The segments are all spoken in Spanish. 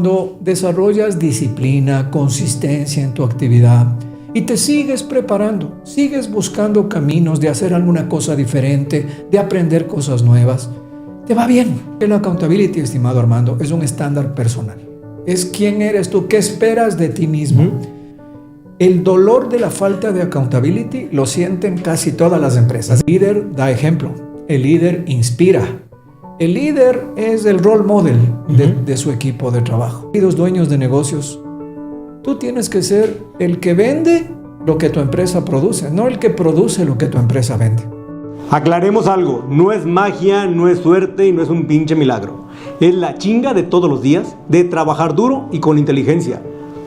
cuando desarrollas disciplina, consistencia en tu actividad y te sigues preparando, sigues buscando caminos de hacer alguna cosa diferente, de aprender cosas nuevas, te va bien. El accountability, estimado Armando, es un estándar personal. Es quién eres tú, qué esperas de ti mismo. El dolor de la falta de accountability lo sienten casi todas las empresas. El líder da ejemplo, el líder inspira. El líder es el role model de su equipo de trabajo. Y los dueños de negocios, tú tienes que ser el que vende lo que tu empresa produce, no el que produce lo que tu empresa vende. Aclaremos algo, no es magia, no es suerte y no es un pinche milagro. Es la chinga de todos los días, de trabajar duro y con inteligencia.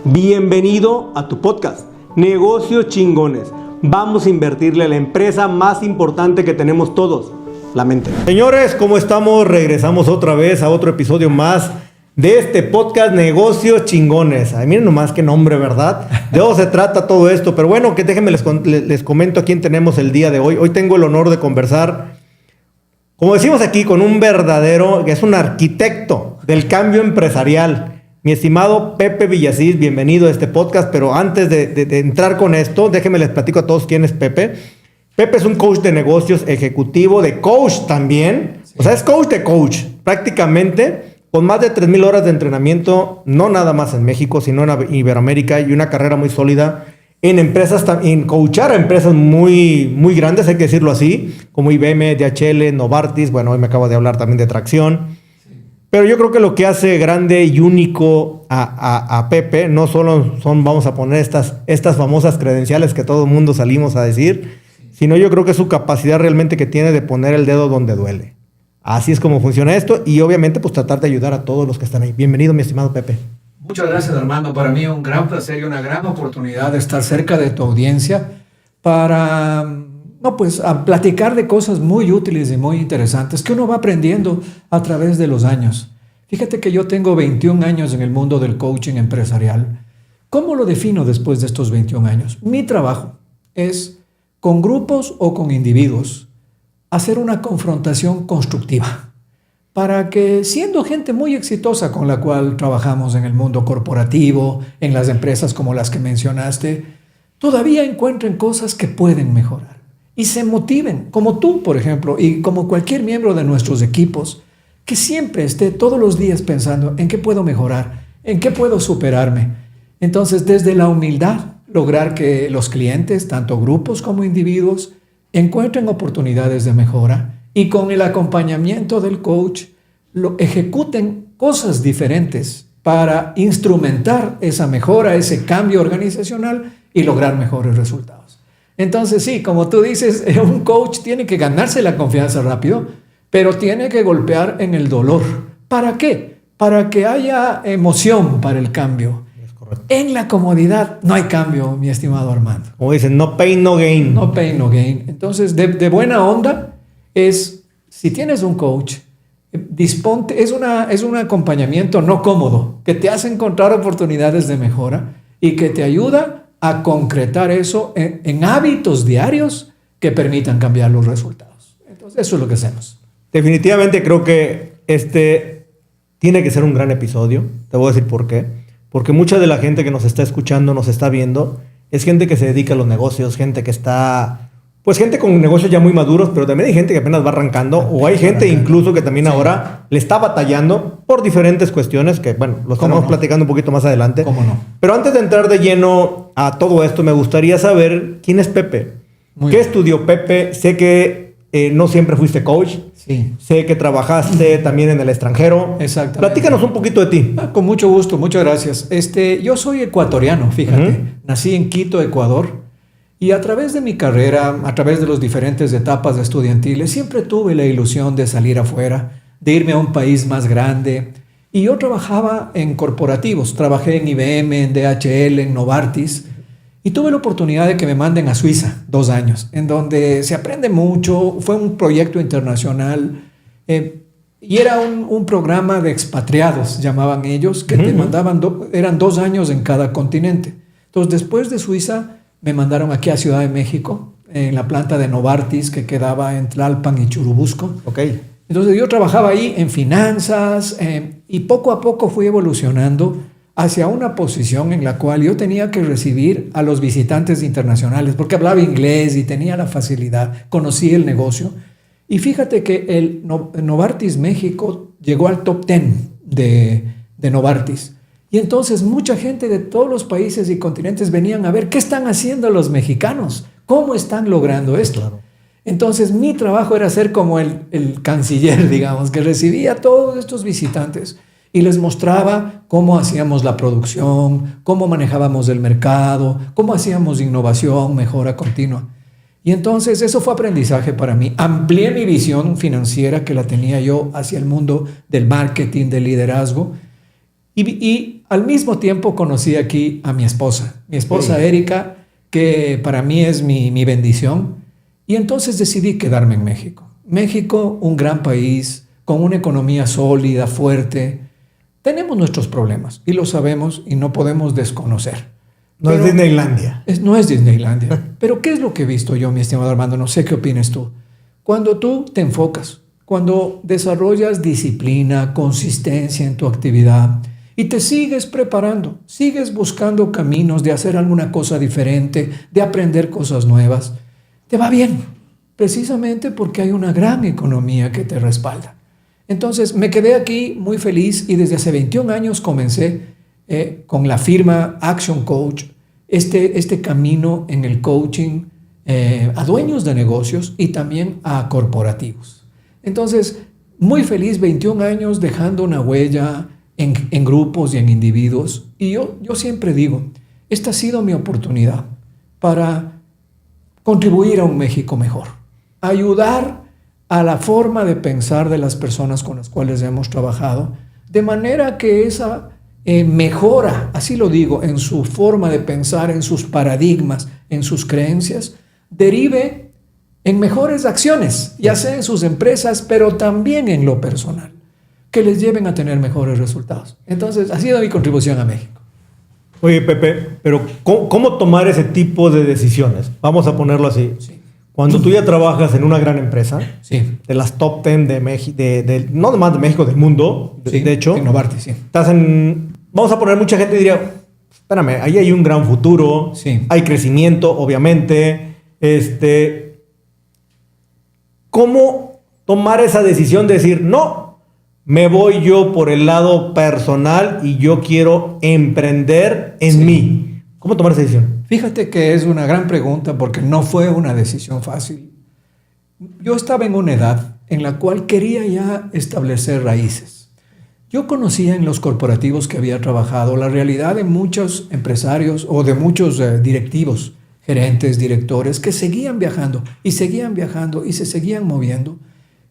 Bienvenido a tu podcast, Negocios Chingones. Vamos a invertirle a la empresa más importante que tenemos todos, la mente. Señores, ¿cómo estamos? Regresamos otra vez a otro episodio más de este podcast Negocios Chingones. Ay, miren nomás qué nombre, ¿verdad? De eso se trata todo esto. Pero bueno, que déjenme les comento a quién tenemos el día de hoy. Hoy tengo el honor de conversar, como decimos aquí, con un verdadero, que es un arquitecto del cambio empresarial. Mi estimado Pepe Villasís, bienvenido a este podcast. Pero antes de entrar con esto, déjenme les platico a todos quién es Pepe. Pepe es un coach de negocios, ejecutivo de coach también. Sí. O sea, es coach de coach, prácticamente, con más de 3,000 horas de entrenamiento, no nada más en México, sino en Iberoamérica, y una carrera muy sólida en empresas, en coachar a empresas muy, muy grandes, hay que decirlo así, como IBM, DHL, Novartis. Bueno, hoy me acabo de hablar también de Tracción. Pero yo creo que lo que hace grande y único a Pepe, no solo son, vamos a poner estas famosas credenciales que todo el mundo salimos a decir, sino yo creo que es su capacidad realmente que tiene de poner el dedo donde duele. Así es como funciona esto, y obviamente pues tratar de ayudar a todos los que están ahí. Bienvenido, mi estimado Pepe. Muchas gracias, Armando. Para mí es un gran placer y una gran oportunidad de estar cerca de tu audiencia para a platicar de cosas muy útiles y muy interesantes que uno va aprendiendo a través de los años. Fíjate que yo tengo 21 años en el mundo del coaching empresarial. ¿Cómo lo defino después de estos 21 años? Mi trabajo es, con grupos o con individuos, hacer una confrontación constructiva para que, siendo gente muy exitosa con la cual trabajamos en el mundo corporativo, en las empresas como las que mencionaste, todavía encuentren cosas que pueden mejorar y se motiven, como tú, por ejemplo, y como cualquier miembro de nuestros equipos, que siempre esté todos los días pensando en qué puedo mejorar, en qué puedo superarme. Entonces, desde la humildad, lograr que los clientes, tanto grupos como individuos, encuentren oportunidades de mejora, y con el acompañamiento del coach ejecuten cosas diferentes para instrumentar esa mejora, ese cambio organizacional y lograr mejores resultados. Entonces sí, como tú dices, un coach tiene que ganarse la confianza rápido, pero tiene que golpear en el dolor. ¿Para qué? Para que haya emoción para el cambio. En la comodidad no hay cambio, mi estimado Armando. Como dicen, no pain, no gain. No pain, no gain. Entonces, de buena onda es, si tienes un coach, disponte, es un acompañamiento no cómodo, que te hace encontrar oportunidades de mejora y que te ayuda a concretar eso en hábitos diarios que permitan cambiar los resultados. Entonces, eso es lo que hacemos. Definitivamente creo que este tiene que ser un gran episodio. Te voy a decir por qué. Porque mucha de la gente que nos está escuchando, nos está viendo, es gente que se dedica a los negocios, gente que está, pues gente con negocios ya muy maduros, pero también hay gente que apenas va arrancando, o hay gente incluso que también ahora le está batallando por diferentes cuestiones que, bueno, lo estamos platicando un poquito más adelante. ¿Cómo no? Pero antes de entrar de lleno a todo esto, me gustaría saber quién es Pepe. ¿Qué estudió Pepe? Sé que no siempre fuiste coach. Sí. Sé que trabajaste también en el extranjero. Exactamente. Platícanos un poquito de ti. Con mucho gusto, muchas gracias. Yo soy ecuatoriano, fíjate. Nací en Quito, Ecuador. Y a través de mi carrera, a través de las diferentes etapas estudiantiles, siempre tuve la ilusión de salir afuera, de irme a un país más grande. Y yo trabajaba en corporativos. Trabajé en IBM, en DHL, en Novartis. Y tuve la oportunidad de que me manden a Suiza 2 años, en donde se aprende mucho. Fue un proyecto internacional y era un programa de expatriados, llamaban ellos, que te mandaban, eran 2 años en cada continente. Entonces, después de Suiza, me mandaron aquí a Ciudad de México, en la planta de Novartis, que quedaba en Tlalpan y Churubusco. Okay. Entonces yo trabajaba ahí en finanzas y poco a poco fui evolucionando hacia una posición en la cual yo tenía que recibir a los visitantes internacionales porque hablaba inglés y tenía la facilidad, conocí el negocio. Y fíjate que el Novartis México llegó al top 10 de Novartis. Y entonces mucha gente de todos los países y continentes venían a ver qué están haciendo los mexicanos, cómo están logrando esto. Claro. Entonces mi trabajo era ser como el canciller, digamos, que recibía a todos estos visitantes y les mostraba cómo hacíamos la producción, cómo manejábamos el mercado, cómo hacíamos innovación, mejora continua. Y entonces eso fue aprendizaje para mí. Amplié mi visión financiera que la tenía yo hacia el mundo del marketing, del liderazgo. Y al mismo tiempo conocí aquí a mi esposa Erika, que para mí es mi bendición. Y entonces decidí quedarme en México. México, un gran país, con una economía sólida, fuerte. Tenemos nuestros problemas y lo sabemos y no podemos desconocer. No es Disneylandia. No es Disneylandia. Pero ¿qué es lo que he visto yo, mi estimado Armando? No sé qué opinas tú. Cuando tú te enfocas, cuando desarrollas disciplina, consistencia en tu actividad y te sigues preparando, sigues buscando caminos de hacer alguna cosa diferente, de aprender cosas nuevas, te va bien, precisamente porque hay una gran economía que te respalda. Entonces me quedé aquí muy feliz y desde hace 21 años comencé con la firma Action Coach, este camino en el coaching a dueños de negocios y también a corporativos. Entonces, muy feliz, 21 años dejando una huella en grupos y en individuos. Y yo siempre digo, esta ha sido mi oportunidad para contribuir a un México mejor, ayudar a la forma de pensar de las personas con las cuales hemos trabajado, de manera que esa mejora, así lo digo, en su forma de pensar, en sus paradigmas, en sus creencias, derive en mejores acciones, ya sea en sus empresas, pero también en lo personal, que les lleven a tener mejores resultados. Entonces, ha sido mi contribución a México. Oye, Pepe, pero ¿cómo tomar ese tipo de decisiones? Vamos a ponerlo así. Sí. Cuando tú ya trabajas en una gran empresa, sí, de las top 10 de México, no más de México, del mundo, sí, de hecho, en Novartis, sí. Vamos a poner, mucha gente diría, espérame, ahí hay un gran futuro, sí, hay crecimiento, obviamente. ¿Cómo tomar esa decisión de decir, no, me voy yo por el lado personal y yo quiero emprender en mí? ¿Cómo tomar esa decisión? Fíjate que es una gran pregunta porque no fue una decisión fácil. Yo estaba en una edad en la cual quería ya establecer raíces. Yo conocía en los corporativos que había trabajado la realidad de muchos empresarios o de muchos directivos, gerentes, directores, que seguían viajando y se seguían moviendo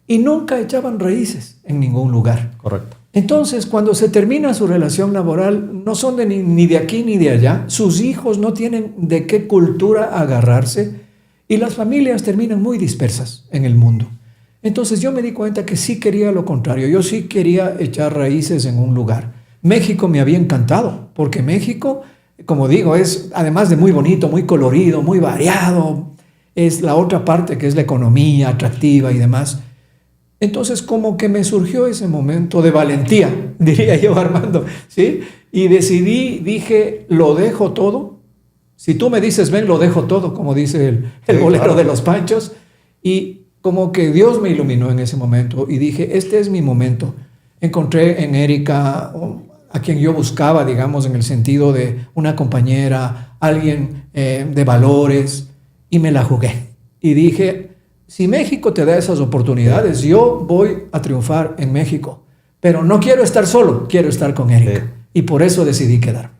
y nunca echaban raíces en ningún lugar. Correcto. Entonces, cuando se termina su relación laboral, no son ni de aquí ni de allá, sus hijos no tienen de qué cultura agarrarse y las familias terminan muy dispersas en el mundo. Entonces yo me di cuenta que sí quería lo contrario, yo sí quería echar raíces en un lugar. México me había encantado, porque México, como digo, es además de muy bonito, muy colorido, muy variado, es la otra parte que es la economía atractiva y demás. Entonces como que me surgió ese momento de valentía, diría yo, Armando, ¿sí? Y dije, lo dejo todo. Si tú me dices, ven, lo dejo todo, como dice el bolero claro. de los Panchos. Y como que Dios me iluminó en ese momento y dije, este es mi momento. Encontré en Erika, a quien yo buscaba, digamos, en el sentido de una compañera, alguien de valores, y me la jugué. Y dije, si México te da esas oportunidades, yo voy a triunfar en México. Pero no quiero estar solo, quiero estar con Erika. Sí. Y por eso decidí quedar.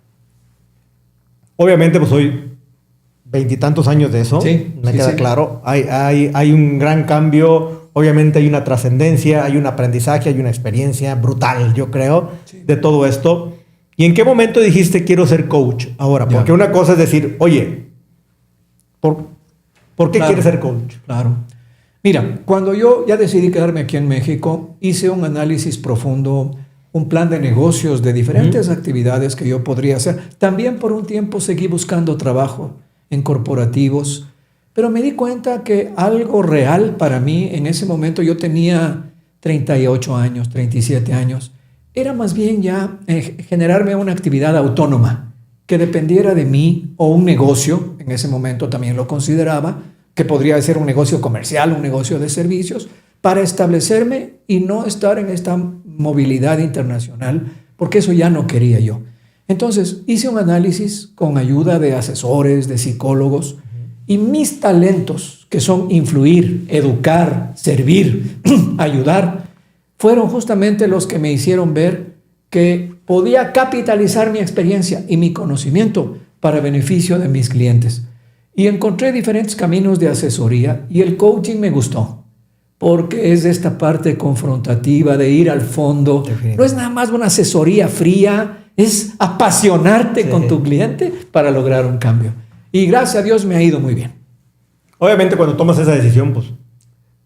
Obviamente, pues hoy, 20 y tantos años de eso, sí, me queda claro. Hay un gran cambio, obviamente hay una trascendencia, hay un aprendizaje, hay una experiencia brutal, yo creo, de todo esto. ¿Y en qué momento dijiste quiero ser coach ahora? Porque una cosa es decir, oye, ¿por qué quieres ser coach? Claro. Mira, cuando yo ya decidí quedarme aquí en México, hice un análisis profundo, un plan de negocios de diferentes actividades que yo podría hacer. También por un tiempo seguí buscando trabajo en corporativos, pero me di cuenta que algo real para mí en ese momento, yo tenía 38 años, 37 años, era más bien ya generarme una actividad autónoma que dependiera de mí o un negocio, en ese momento también lo consideraba, que podría ser un negocio comercial, un negocio de servicios, para establecerme y no estar en esta movilidad internacional, porque eso ya no quería yo. Entonces hice un análisis con ayuda de asesores, de psicólogos, y mis talentos, que son influir, educar, servir, ayudar, fueron justamente los que me hicieron ver que podía capitalizar mi experiencia y mi conocimiento para beneficio de mis clientes. Y encontré diferentes caminos de asesoría y el coaching me gustó, porque es esta parte confrontativa de ir al fondo. No es nada más una asesoría fría, es apasionarte con tu cliente para lograr un cambio. Y gracias a Dios me ha ido muy bien. Obviamente cuando tomas esa decisión, pues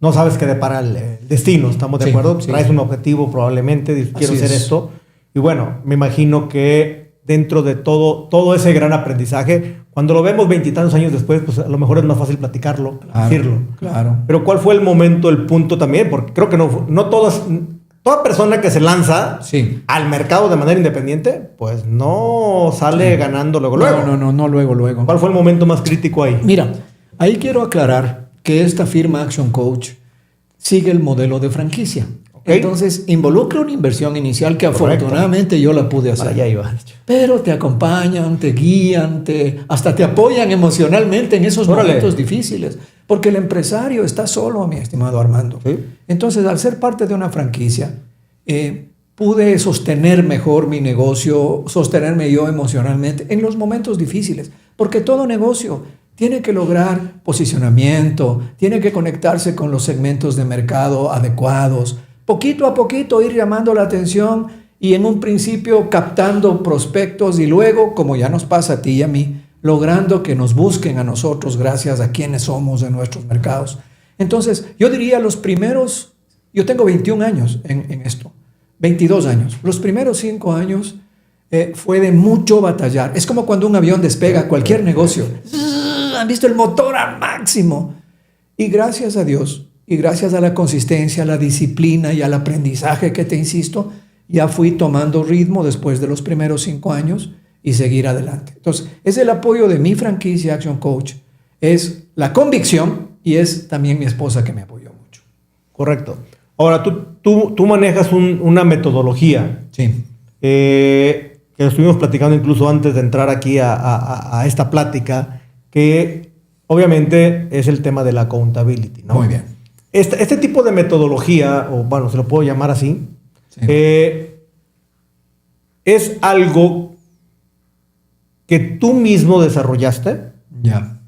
no sabes qué depara el destino, ¿estamos de acuerdo? Sí. Traes un objetivo probablemente, dices, quiero hacer esto. Y bueno, me imagino que dentro de todo ese gran aprendizaje, cuando lo vemos 20 y tantos años después, pues a lo mejor es más fácil platicarlo, decirlo. Claro. Pero ¿cuál fue el momento, el punto también? Porque creo que no toda persona que se lanza al mercado de manera independiente, pues no sale ganando luego. No, luego. ¿Cuál fue el momento más crítico ahí? Mira, ahí quiero aclarar que esta firma Action Coach sigue el modelo de franquicia. Okay. Entonces, involucra una inversión inicial que afortunadamente yo la pude hacer. Allá iba. Pero te acompañan, te guían, hasta te apoyan emocionalmente en esos momentos difíciles. Porque el empresario está solo, mi estimado Armando. ¿Sí? Entonces, al ser parte de una franquicia, pude sostener mejor mi negocio, sostenerme yo emocionalmente en los momentos difíciles. Porque todo negocio tiene que lograr posicionamiento, tiene que conectarse con los segmentos de mercado adecuados, poquito a poquito ir llamando la atención y en un principio captando prospectos y luego, como ya nos pasa a ti y a mí, logrando que nos busquen a nosotros gracias a quienes somos en nuestros mercados. Entonces, yo diría yo tengo 21 años en esto, 22 años. Los primeros 5 años fue de mucho batallar. Es como cuando un avión despega cualquier negocio. Han visto el motor al máximo. Y gracias a Dios, y gracias a la consistencia, a la disciplina y al aprendizaje que te insisto, ya fui tomando ritmo después de los primeros 5 años y seguir adelante. Entonces, es el apoyo de mi franquicia Action Coach, es la convicción y es también mi esposa que me apoyó mucho. Correcto. Ahora, tú manejas una metodología. Sí. Que estuvimos platicando incluso antes de entrar aquí a esta plática, que obviamente es el tema de la accountability, ¿no? Muy bien. Este tipo de metodología, o bueno, se lo puedo llamar así, es algo que tú mismo desarrollaste. Ya.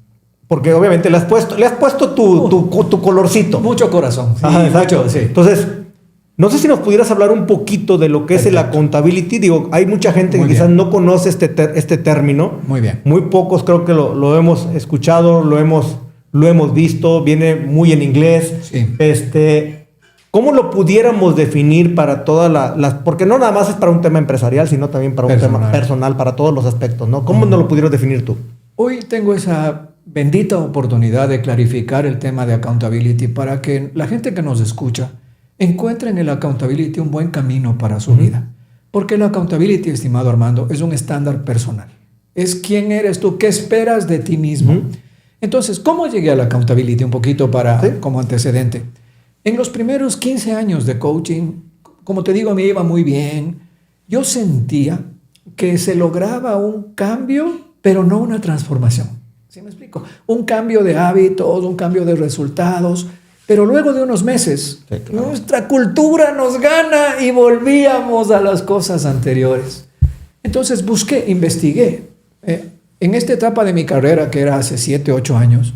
Porque obviamente le has puesto tu colorcito. Mucho corazón. Sí, exacto. Sí. Entonces, no sé si nos pudieras hablar un poquito de lo que es el accountability. Digo, hay mucha gente que quizás no conoce este término. Muy bien. Muy pocos creo que lo hemos escuchado, lo hemos visto, viene muy en inglés. Sí. ¿Cómo lo pudiéramos definir para todas las... Porque no nada más es para un tema empresarial, sino también para un tema personal, para todos los aspectos, ¿no? ¿Cómo nos lo pudieras definir tú? Hoy tengo esa bendita oportunidad de clarificar el tema de accountability para que la gente que nos escucha encuentre en el accountability un buen camino para su vida. Porque el accountability, estimado Armando, es un estándar personal. Es quién eres tú, qué esperas de ti mismo. Entonces, ¿cómo llegué al accountability? Un poquito como antecedente. En los primeros 15 años de coaching, como te digo, me iba muy bien. Yo sentía que se lograba un cambio, pero no una transformación. ¿Sí me explico? Un cambio de hábitos, un cambio de resultados. Pero luego de unos meses, nuestra cultura nos gana y volvíamos a las cosas anteriores. Entonces investigué. En esta etapa de mi carrera, que era hace 7, 8 años,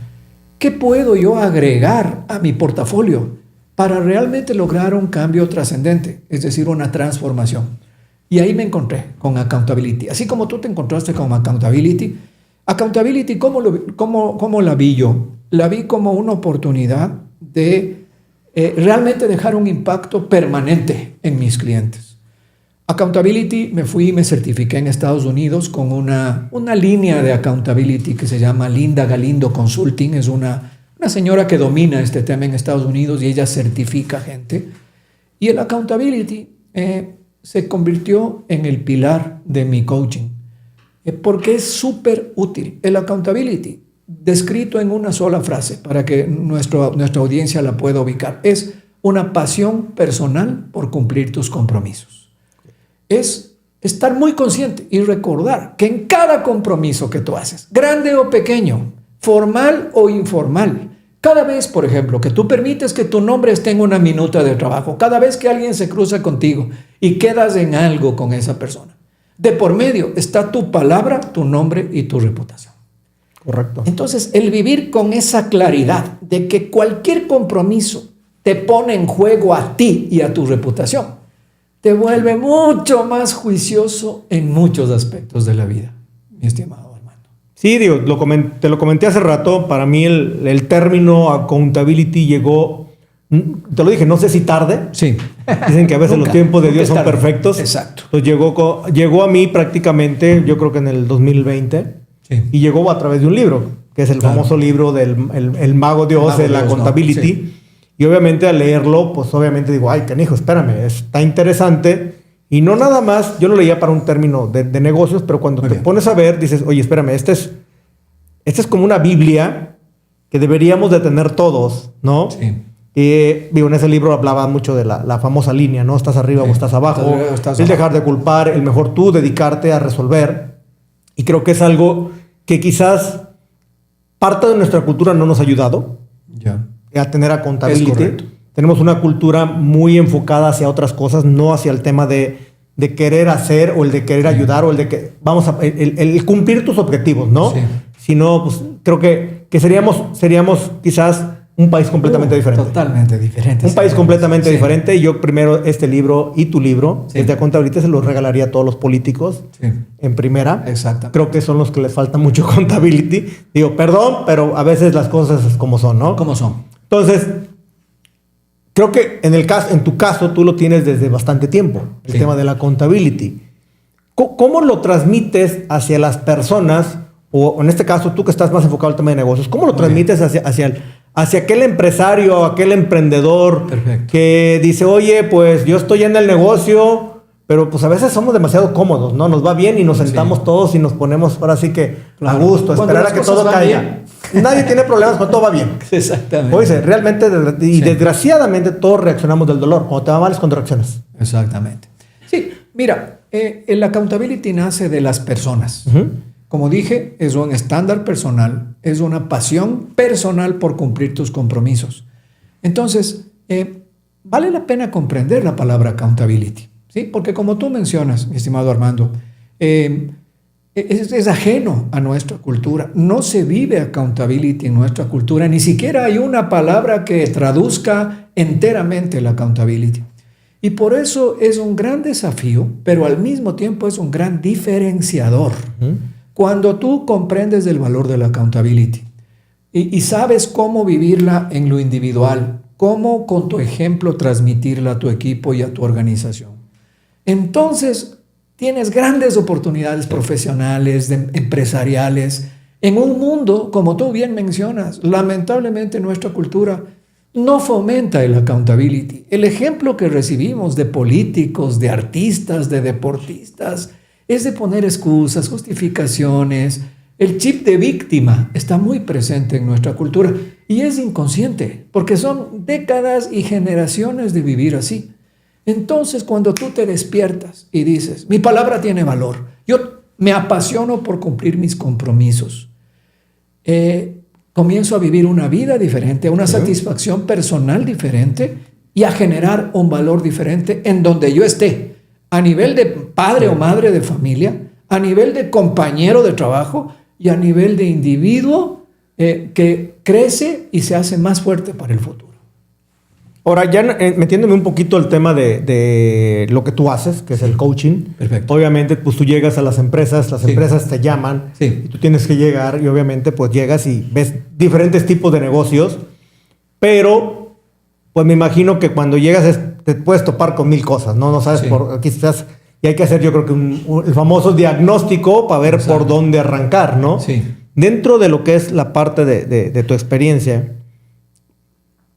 ¿qué puedo yo agregar a mi portafolio para realmente lograr un cambio trascendente? Es decir, una transformación. Y ahí me encontré con accountability. Así como tú te encontraste con accountability, ¿cómo la vi yo? La vi como una oportunidad de realmente dejar un impacto permanente en mis clientes. Accountability, me fui y me certifiqué en Estados Unidos con una línea de accountability que se llama Linda Galindo Consulting. Es una señora que domina este tema en Estados Unidos y ella certifica gente. Y el accountability se convirtió en el pilar de mi coaching, porque es súper útil. El accountability, descrito en una sola frase para que nuestra audiencia la pueda ubicar, es una pasión personal por cumplir tus compromisos. Es estar muy consciente y recordar que en cada compromiso que tú haces, grande o pequeño, formal o informal, cada vez, por ejemplo, que tú permites que tu nombre esté en una minuta de trabajo, cada vez que alguien se cruza contigo y quedas en algo con esa persona, de por medio está tu palabra, tu nombre y tu reputación. Correcto. Entonces, el vivir con esa claridad de que cualquier compromiso te pone en juego a ti y a tu reputación, te vuelve mucho más juicioso en muchos aspectos de la vida, mi estimado. Sí, digo, te lo comenté hace rato. Para mí el término accountability llegó, te lo dije, no sé si tarde. Sí. Dicen que a veces los tiempos de Dios son perfectos. Exacto. Entonces llegó a mí prácticamente, yo creo que en el 2020. Sí. Y llegó a través de un libro, que es el famoso libro del el Mago de Oz, de la accountability. No, sí. Y obviamente al leerlo, pues obviamente digo, ay, canijo, espérame, está interesante. Y no nada más, yo lo leía para un término de negocios, pero cuando te pones a ver, dices, oye, espérame, este es como una Biblia que deberíamos de tener todos, ¿no? Sí. Digo, en ese libro hablaba mucho de la famosa línea, ¿no? Estás arriba o estás abajo. El dejar de culpar, el mejor tú dedicarte a resolver. Y creo que es algo que quizás parte de nuestra cultura no nos ha ayudado a tener accountability. Tenemos una cultura muy enfocada hacia otras cosas, no hacia el tema de querer hacer o el de querer ayudar o el de que el cumplir tus objetivos, ¿no? Sí. Sino, pues creo que seríamos quizás un país completamente diferente. Totalmente diferente. Un país completamente diferente. Y yo primero este libro y tu libro, el de accountability, se los regalaría a todos los políticos en primera. Exacto. Creo que son los que les falta mucho accountability. Digo, perdón, pero a veces las cosas es como son, ¿no? Como son. Entonces, creo que en tu caso, tú lo tienes desde bastante tiempo, el tema de la accountability. ¿Cómo lo transmites hacia las personas, o en este caso, tú que estás más enfocado al tema de negocios, cómo lo transmites hacia aquel empresario o aquel emprendedor que dice, oye, pues yo estoy en el negocio, pero pues a veces somos demasiado cómodos, ¿no? Nos va bien y nos sentamos todos y nos ponemos ahora sí que a gusto, esperar a que todo caiga. Nadie tiene problemas cuando todo va bien. Exactamente. Oye, realmente y desgraciadamente todos reaccionamos del dolor. Cuando te va mal es cuando reaccionas. Exactamente. Sí, mira, el accountability nace de las personas. Como dije, es un estándar personal, es una pasión personal por cumplir tus compromisos. Entonces, vale la pena comprender la palabra accountability, ¿sí? Porque como tú mencionas, mi estimado Armando, es ajeno a nuestra cultura. No se vive accountability en nuestra cultura. Ni siquiera hay una palabra que traduzca enteramente la accountability. Y por eso es un gran desafío, pero al mismo tiempo es un gran diferenciador. Cuando tú comprendes el valor de la accountability y sabes cómo vivirla en lo individual, cómo con tu ejemplo transmitirla a tu equipo y a tu organización, entonces tienes grandes oportunidades profesionales, empresariales, en un mundo, como tú bien mencionas, lamentablemente nuestra cultura no fomenta el accountability. El ejemplo que recibimos de políticos, de artistas, de deportistas, es de poner excusas, justificaciones. El chip de víctima está muy presente en nuestra cultura y es inconsciente, porque son décadas y generaciones de vivir así. Entonces, cuando tú te despiertas y dices, mi palabra tiene valor, yo me apasiono por cumplir mis compromisos, comienzo a vivir una vida diferente, una satisfacción personal diferente y a generar un valor diferente en donde yo esté, a nivel de padre o madre de familia, a nivel de compañero de trabajo y a nivel de individuo que crece y se hace más fuerte para el futuro. Ahora, ya metiéndome un poquito al tema de lo que tú haces, que es el coaching. Perfecto. Obviamente, pues tú llegas a las empresas te llaman y tú tienes que llegar y obviamente pues llegas y ves diferentes tipos de negocios, pero pues me imagino que cuando llegas te puedes topar con 1000 cosas, ¿no? No sabes por aquí estás y hay que hacer yo creo que el famoso diagnóstico para ver por dónde arrancar, ¿no? Sí. Dentro de lo que es la parte de tu experiencia,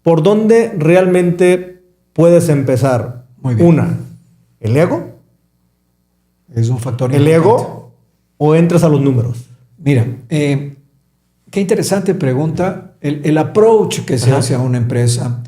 ¿por dónde realmente puedes empezar. Muy bien. Una, el ego. Es un factor El importante. ego o entras a los números. Mira, qué interesante pregunta. El approach que se hace a una empresa.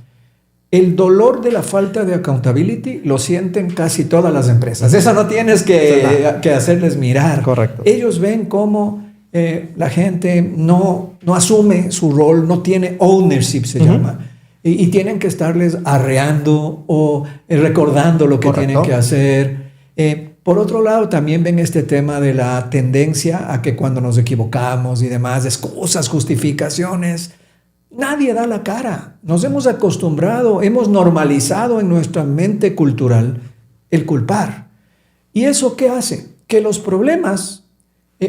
El dolor de la falta de accountability lo sienten casi todas las empresas. Eso no tienes que hacerles mirar. Correcto. Ellos ven cómo la gente no asume su rol, no tiene ownership, se llama. Y tienen que estarles arreando o recordando lo que Correcto. tienen que hacer. Por otro lado, también ven este tema de la tendencia a que cuando nos equivocamos y demás, excusas, justificaciones, nadie da la cara. Nos hemos acostumbrado, hemos normalizado en nuestra mente cultural el culpar. ¿Y eso qué hace? Que los problemas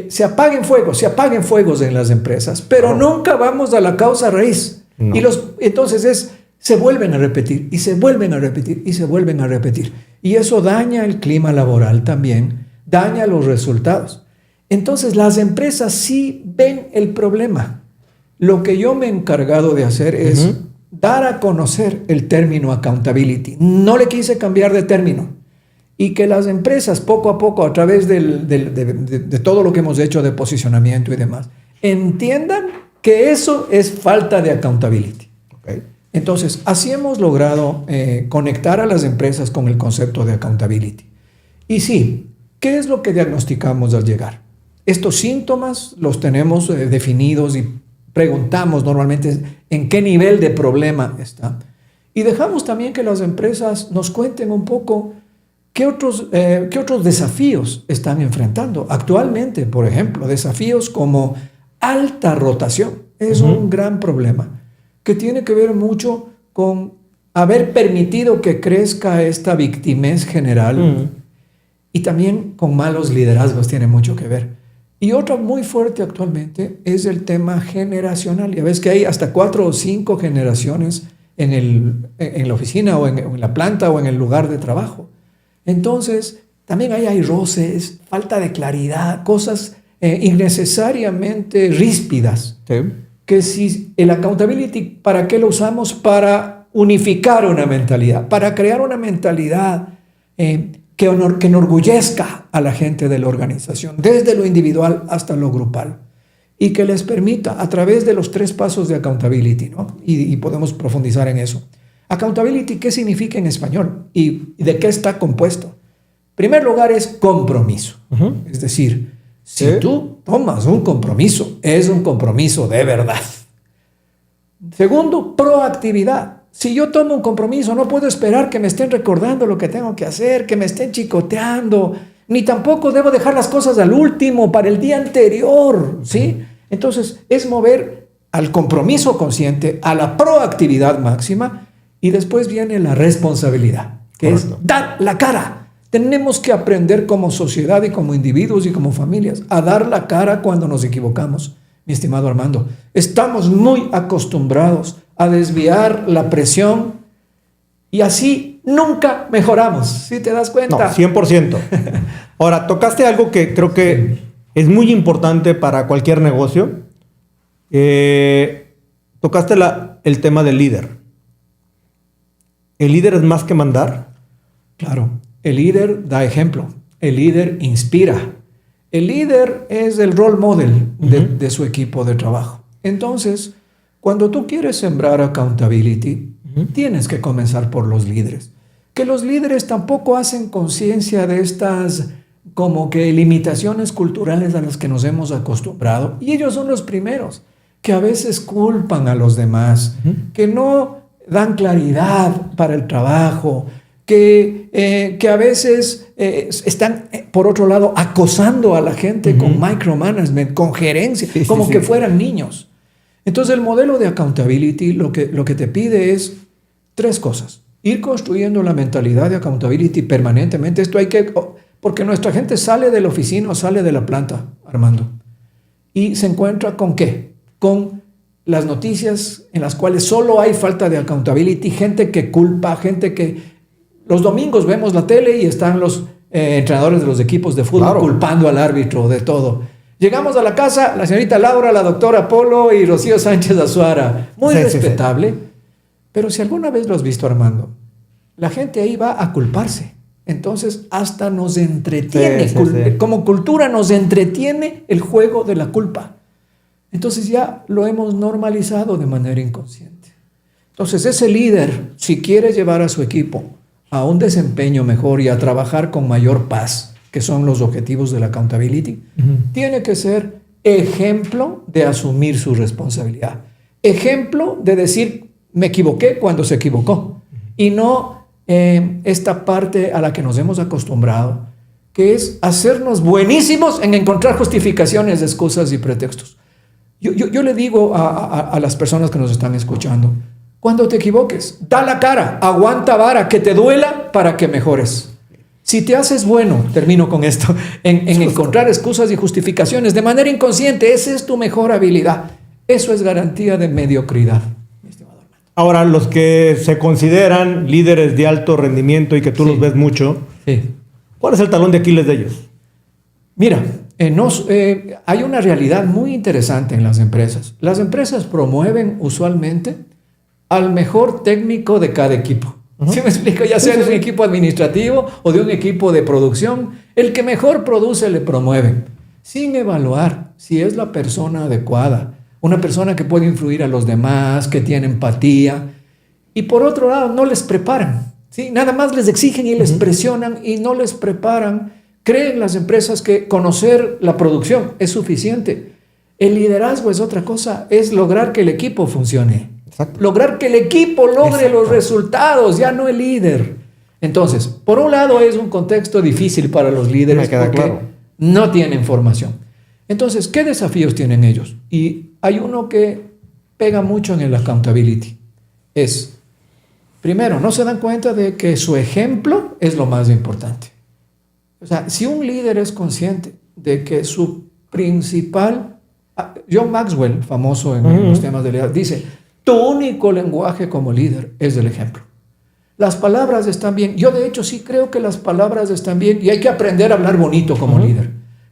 se apaguen fuegos en las empresas, pero nunca vamos a la causa raíz. No. Y entonces se vuelven a repetir y se vuelven a repetir y se vuelven a repetir. Y eso daña el clima laboral también, daña los resultados. Entonces las empresas sí ven el problema. Lo que yo me he encargado de hacer es dar a conocer el término accountability. No le quise cambiar de término. Y que las empresas poco a poco, a través de todo lo que hemos hecho de posicionamiento y demás, entiendan que eso es falta de accountability. Okay. Entonces, así hemos logrado conectar a las empresas con el concepto de accountability. Y sí, ¿qué es lo que diagnosticamos al llegar? Estos síntomas los tenemos definidos y preguntamos normalmente en qué nivel de problema está. Y dejamos también que las empresas nos cuenten un poco qué otros desafíos están enfrentando. Actualmente, por ejemplo, desafíos como alta rotación. Es un gran problema que tiene que ver mucho con haber permitido que crezca esta victimez general y también con malos liderazgos tiene mucho que ver. Y otra muy fuerte actualmente es el tema generacional. Ya ves que hay hasta 4 o 5 generaciones en la oficina o en la planta o en el lugar de trabajo. Entonces, también ahí hay roces, falta de claridad, cosas innecesariamente ríspidas. Sí. Que si el accountability, ¿para qué lo usamos? Para unificar una mentalidad, para crear una mentalidad que enorgullezca a la gente de la organización, desde lo individual hasta lo grupal, y que les permita, a través de los 3 pasos de accountability, ¿no? Y podemos profundizar en eso. Accountability, ¿qué significa en español? ¿Y de qué está compuesto? En primer lugar es compromiso. Es decir, si tú tomas un compromiso, es un compromiso de verdad. Segundo, proactividad. Si yo tomo un compromiso, no puedo esperar que me estén recordando lo que tengo que hacer, que me estén chicoteando, ni tampoco debo dejar las cosas al último, para el día anterior, ¿sí? Entonces, es mover al compromiso consciente, a la proactividad máxima, y después viene la responsabilidad, que es dar la cara. Tenemos que aprender como sociedad y como individuos y como familias a dar la cara cuando nos equivocamos, mi estimado Armando. Estamos muy acostumbrados a desviar la presión y así nunca mejoramos, ¿sí te das cuenta? No, 100%. Ahora, tocaste algo que creo que es muy importante para cualquier negocio. Tocaste el tema del líder. ¿El líder es más que mandar? Claro. El líder da ejemplo, el líder inspira, el líder es el role model de su equipo de trabajo. Entonces, cuando tú quieres sembrar accountability, tienes que comenzar por los líderes. Que los líderes tampoco hacen conciencia de estas como que limitaciones culturales a las que nos hemos acostumbrado. Y ellos son los primeros que a veces culpan a los demás, que no dan claridad para el trabajo, que a veces están, por otro lado, acosando a la gente con micromanagement, con gerencia, como que fueran niños. Entonces, el modelo de accountability lo que te pide es 3 cosas. Ir construyendo la mentalidad de accountability permanentemente. Esto hay que... Porque nuestra gente sale de la oficina o sale de la planta, Armando, y se encuentra ¿con qué? Con las noticias en las cuales solo hay falta de accountability, gente que culpa, gente que... Los domingos vemos la tele y están los entrenadores de los equipos de fútbol culpando al árbitro de todo. Llegamos a la casa, la señorita Laura, la doctora Polo y Rocío Sánchez Azuara. Muy respetable. Pero si alguna vez lo has visto, Armando, la gente ahí va a culparse. Entonces, hasta nos entretiene, Sí. como cultura nos entretiene el juego de la culpa. Entonces ya lo hemos normalizado de manera inconsciente. Entonces, ese líder, si quiere llevar a su equipo a un desempeño mejor y a trabajar con mayor paz, que son los objetivos de la accountability, tiene que ser ejemplo de asumir su responsabilidad. Ejemplo de decir, me equivoqué cuando se equivocó. Y no esta parte a la que nos hemos acostumbrado, que es hacernos buenísimos en encontrar justificaciones, excusas y pretextos. Yo le digo a las personas que nos están escuchando, cuando te equivoques, da la cara, aguanta vara, que te duela para que mejores. Si te haces bueno, termino con esto, en encontrar excusas y justificaciones de manera inconsciente, esa es tu mejor habilidad. Eso es garantía de mediocridad. Ahora, los que se consideran líderes de alto rendimiento y que tú los ves mucho, ¿cuál es el talón de Aquiles de ellos? Mira, hay una realidad muy interesante en las empresas. Las empresas promueven usualmente al mejor técnico de cada equipo. ¿Sí me explico? Ya sea de un equipo administrativo o de un equipo de producción, el que mejor produce le promueven, sin evaluar si es la persona adecuada, una persona que puede influir a los demás, que tiene empatía. Y por otro lado, no les preparan, ¿sí? Nada más les exigen y les presionan y no les preparan. Creen las empresas que conocer la producción es suficiente. El liderazgo es otra cosa, es lograr que el equipo funcione. Exacto. Lograr que el equipo logre los resultados, ya no el líder. Entonces, por un lado es un contexto difícil para los líderes porque no tienen formación. Entonces, ¿qué desafíos tienen ellos? Y hay uno que pega mucho en el accountability. Es, primero, no se dan cuenta de que su ejemplo es lo más importante. O sea, si un líder es consciente de que su principal... John Maxwell, famoso en los temas de liderazgo, dice, tu único lenguaje como líder es el ejemplo. Las palabras están bien. Yo, de hecho, sí creo que las palabras están bien y hay que aprender a hablar bonito como líder.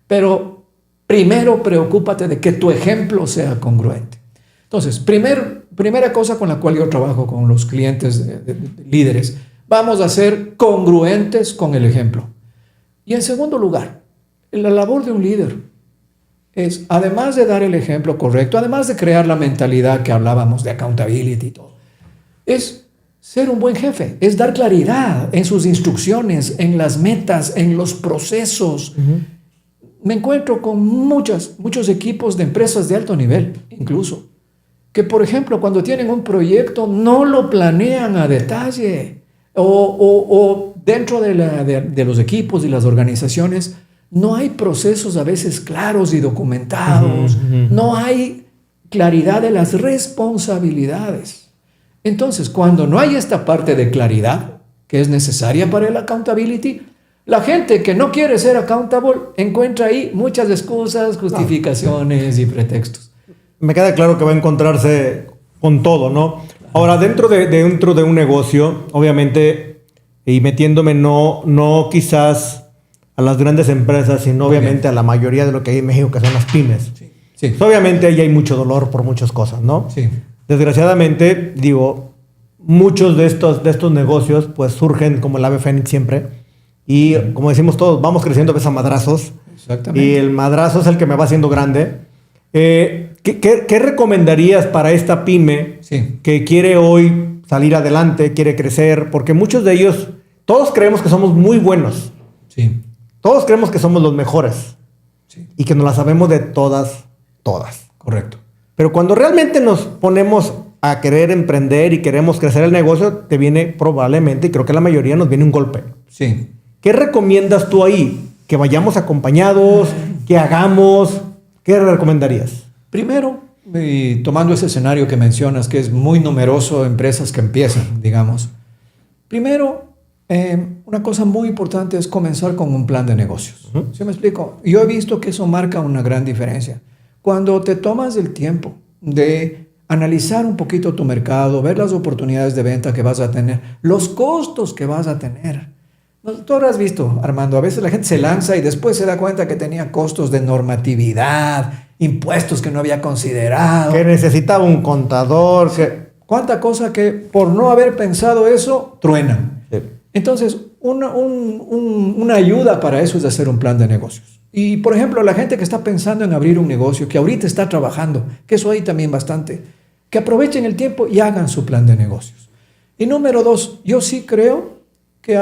Pero primero preocúpate de que tu ejemplo sea congruente. Entonces, primera cosa con la cual yo trabajo con los clientes de líderes, vamos a ser congruentes con el ejemplo. Y en segundo lugar, la labor de un líder es, además de dar el ejemplo correcto, además de crear la mentalidad que hablábamos de accountability y todo, es ser un buen jefe, es dar claridad en sus instrucciones, en las metas, en los procesos. Me encuentro con muchos equipos de empresas de alto nivel, incluso, que por ejemplo cuando tienen un proyecto no lo planean a detalle o dentro de los equipos y las organizaciones no hay procesos a veces claros y documentados, no hay claridad de las responsabilidades. Entonces, cuando no hay esta parte de claridad que es necesaria para el accountability, la gente que no quiere ser accountable encuentra ahí muchas excusas, justificaciones y pretextos. Me queda claro que va a encontrarse con todo, ¿no? Ahora, dentro de un negocio, obviamente, y metiéndome no quizás a las grandes empresas, sino obviamente a la mayoría de lo que hay en México, que son las pymes. Sí. Pues obviamente ahí hay mucho dolor por muchas cosas, ¿no? Sí. Desgraciadamente, digo, muchos de estos negocios pues surgen como el ave fénix siempre. Y como decimos todos, vamos creciendo a veces a madrazos. Exactamente. Y el madrazo es el que me va haciendo grande. ¿Qué recomendarías para esta pyme que quiere hoy salir adelante, quiere crecer? Porque muchos de ellos, todos creemos que somos muy buenos. Sí. Todos creemos que somos los mejores. Sí. Y que nos la sabemos de todas. Correcto. Pero cuando realmente nos ponemos a querer emprender y queremos crecer el negocio, te viene probablemente, y creo que la mayoría nos viene un golpe. Sí. ¿Qué recomiendas tú ahí? ¿Que vayamos acompañados? ¿Que hagamos? ¿Qué recomendarías? Primero, y tomando ese escenario que mencionas, que es muy numeroso, empresas que empiezan, digamos. Primero, una cosa muy importante es comenzar con un plan de negocios. ¿Sí me explico? Yo he visto que eso marca una gran diferencia. Cuando te tomas el tiempo de analizar un poquito tu mercado, ver las oportunidades de venta que vas a tener, los costos que vas a tener. Tú habrás visto, Armando, a veces la gente se lanza y después se da cuenta que tenía costos de normatividad, impuestos que no había considerado. Que necesitaba un contador. Sí. ¿Cuánta cosa que por no haber pensado eso, truenan? Sí. Entonces, una ayuda para eso es hacer un plan de negocios. Y, por ejemplo, la gente que está pensando en abrir un negocio, que ahorita está trabajando, que eso hay también bastante, que aprovechen el tiempo y hagan su plan de negocios. Y número 2, yo sí creo que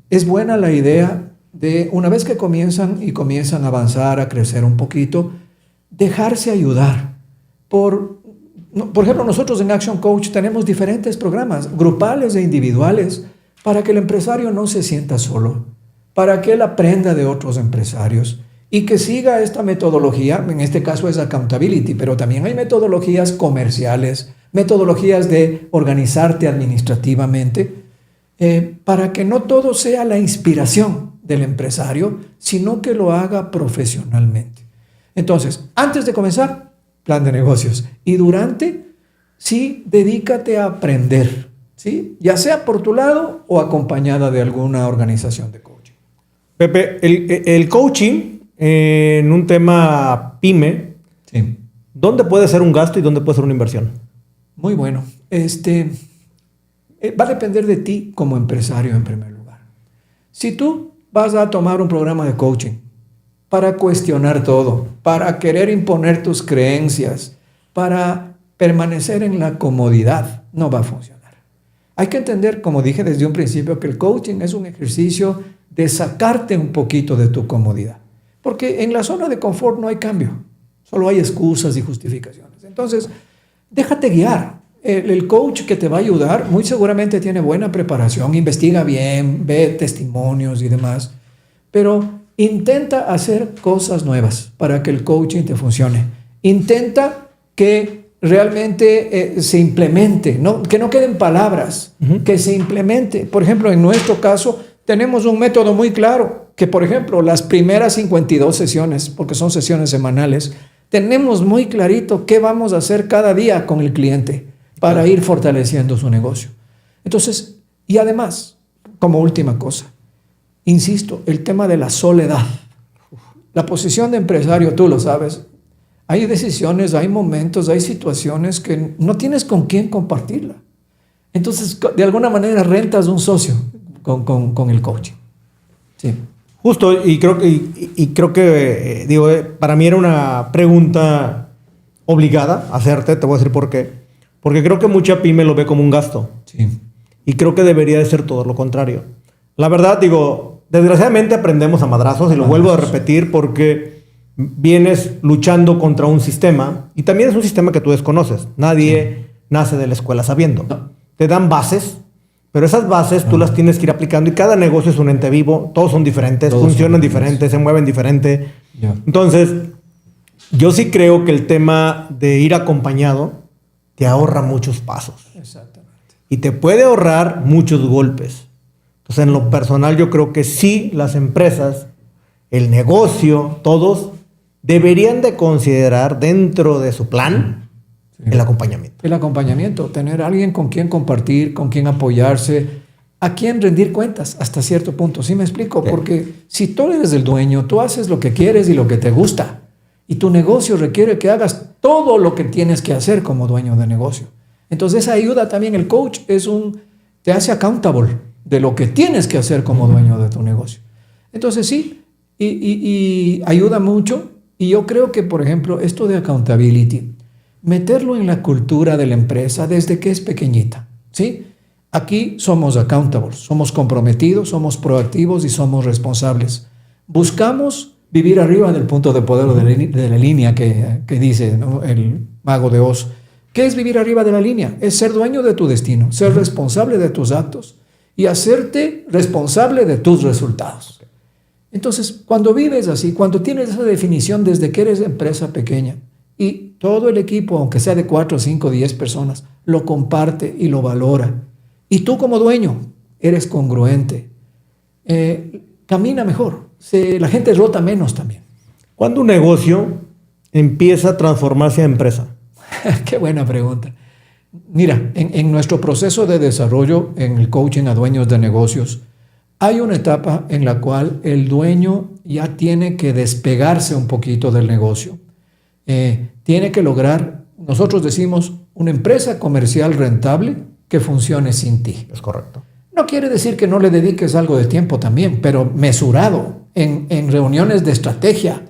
es buena la idea de, una vez que comienzan a avanzar, a crecer un poquito, dejarse ayudar. Por ejemplo, nosotros en Action Coach tenemos diferentes programas, grupales e individuales, para que el empresario no se sienta solo, para que él aprenda de otros empresarios y que siga esta metodología. En este caso es accountability, pero también hay metodologías comerciales, metodologías de organizarte administrativamente, para que no todo sea la inspiración del empresario, sino que lo haga profesionalmente. Entonces, antes de comenzar, plan de negocios. Y durante, sí, dedícate a aprender, ¿sí? Ya sea por tu lado o acompañada de alguna organización de coaching. Pepe, el coaching en un tema pyme, Sí. ¿dónde puede ser un gasto y dónde puede ser una inversión? Muy bueno. Va a depender de ti como empresario en primer lugar. Si tú vas a tomar un programa de coaching para cuestionar todo, para querer imponer tus creencias, para permanecer en la comodidad, no va a funcionar. Hay que entender, como dije desde un principio, que el coaching es un ejercicio de sacarte un poquito de tu comodidad. Porque en la zona de confort no hay cambio, solo hay excusas y justificaciones. Entonces, déjate guiar. El coach que te va a ayudar muy seguramente tiene buena preparación, investiga bien, ve testimonios y demás, pero intenta hacer cosas nuevas para que el coaching te funcione. Intenta que realmente se implemente, ¿no? Que no queden palabras, que se implemente. Por ejemplo, en nuestro caso tenemos un método muy claro, que por ejemplo las primeras 52 sesiones, porque son sesiones semanales, tenemos muy clarito qué vamos a hacer cada día con el cliente para ir fortaleciendo su negocio. Entonces, y además, como última cosa, insisto, el tema de la soledad. La posición de empresario, tú lo sabes, hay decisiones, hay momentos, hay situaciones que no tienes con quién compartirla. Entonces, de alguna manera rentas un socio con el coaching. Sí. Justo, y creo que digo, para mí era una pregunta obligada hacerte, te voy a decir por qué. Porque creo que mucha pyme lo ve como un gasto. Sí. Y creo que debería de ser todo lo contrario. La verdad, digo, desgraciadamente aprendemos a madrazos, y lo vuelvo a repetir porque vienes luchando contra un sistema, y también es un sistema que tú desconoces. Nadie nace de la escuela sabiendo. No. Te dan bases, pero esas bases tú las tienes que ir aplicando, y cada negocio es un ente vivo, todos son diferentes, Todos funcionan son diferentes, se mueven diferente. Ya. Entonces, yo sí creo que el tema de ir acompañado te ahorra muchos pasos. Exactamente. Y te puede ahorrar muchos golpes. Entonces, en lo personal, yo creo que sí, las empresas, el negocio, todos deberían de considerar dentro de su plan el acompañamiento. El acompañamiento, tener a alguien con quien compartir, con quien apoyarse, a quien rendir cuentas hasta cierto punto. ¿Sí me explico? Sí. Porque si tú eres el dueño, tú haces lo que quieres y lo que te gusta, y tu negocio requiere que hagas todo lo que tienes que hacer como dueño de negocio. Entonces esa ayuda también, el coach te hace accountable de lo que tienes que hacer como dueño de tu negocio. Entonces sí, y ayuda mucho. Y yo creo que, por ejemplo, esto de accountability, meterlo en la cultura de la empresa desde que es pequeñita, ¿sí? Aquí somos accountables, somos comprometidos, somos proactivos y somos responsables. Buscamos vivir arriba del punto de poder de la línea que dice, ¿no?, el mago de Oz. ¿Qué es vivir arriba de la línea? Es ser dueño de tu destino, ser responsable de tus actos y hacerte responsable de tus resultados. Entonces, cuando vives así, cuando tienes esa definición desde que eres empresa pequeña y todo el equipo, aunque sea de 4, 5, 10 personas, lo comparte y lo valora, y tú como dueño eres congruente, camina mejor. La gente rota menos también. ¿Cuándo un negocio empieza a transformarse en empresa? Qué buena pregunta. Mira, en nuestro proceso de desarrollo, en el coaching a dueños de negocios, hay una etapa en la cual el dueño ya tiene que despegarse un poquito del negocio. Tiene que lograr, nosotros decimos, una empresa comercial rentable que funcione sin ti. Es correcto. No quiere decir que no le dediques algo de tiempo también, pero mesurado, en reuniones de estrategia.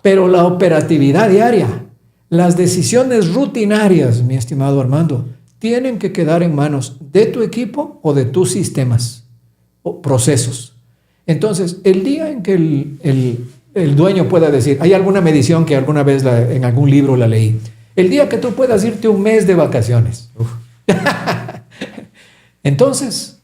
Pero la operatividad diaria, las decisiones rutinarias, mi estimado Armando, tienen que quedar en manos de tu equipo o de tus sistemas o procesos. Entonces, el día en que el dueño pueda decir, hay alguna medición que alguna vez en algún libro la leí, el día que tú puedas irte un mes de vacaciones, entonces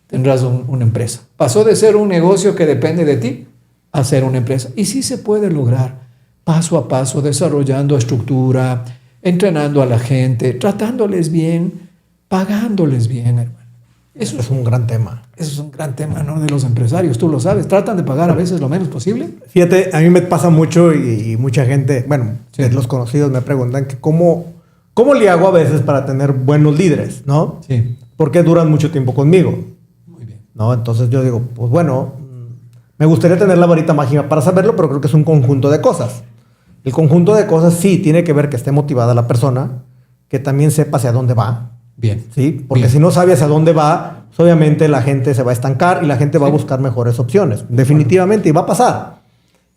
tendrás una empresa. Pasó de ser un negocio que depende de ti a ser una empresa. Y sí se puede lograr paso a paso, desarrollando estructura, entrenando a la gente, tratándoles bien, pagándoles bien, hermano. Eso es un gran tema. Eso es un gran tema, ¿no? De los empresarios, tú lo sabes. Tratan de pagar a veces lo menos posible. Fíjate, a mí me pasa mucho y mucha gente, bueno, sí, los conocidos me preguntan que cómo le hago a veces para tener buenos líderes, ¿no? Sí. Porque duran mucho tiempo conmigo. Muy bien. ¿No? Entonces yo digo, pues bueno, me gustaría tener la varita mágica para saberlo, pero creo que es un conjunto de cosas. El conjunto de cosas sí tiene que ver que esté motivada la persona, que también sepa hacia dónde va. Bien. ¿Sí? Porque bien. si no sabe hacia dónde va, pues obviamente la gente se va a estancar y la gente va a buscar mejores opciones. Definitivamente, y va a pasar.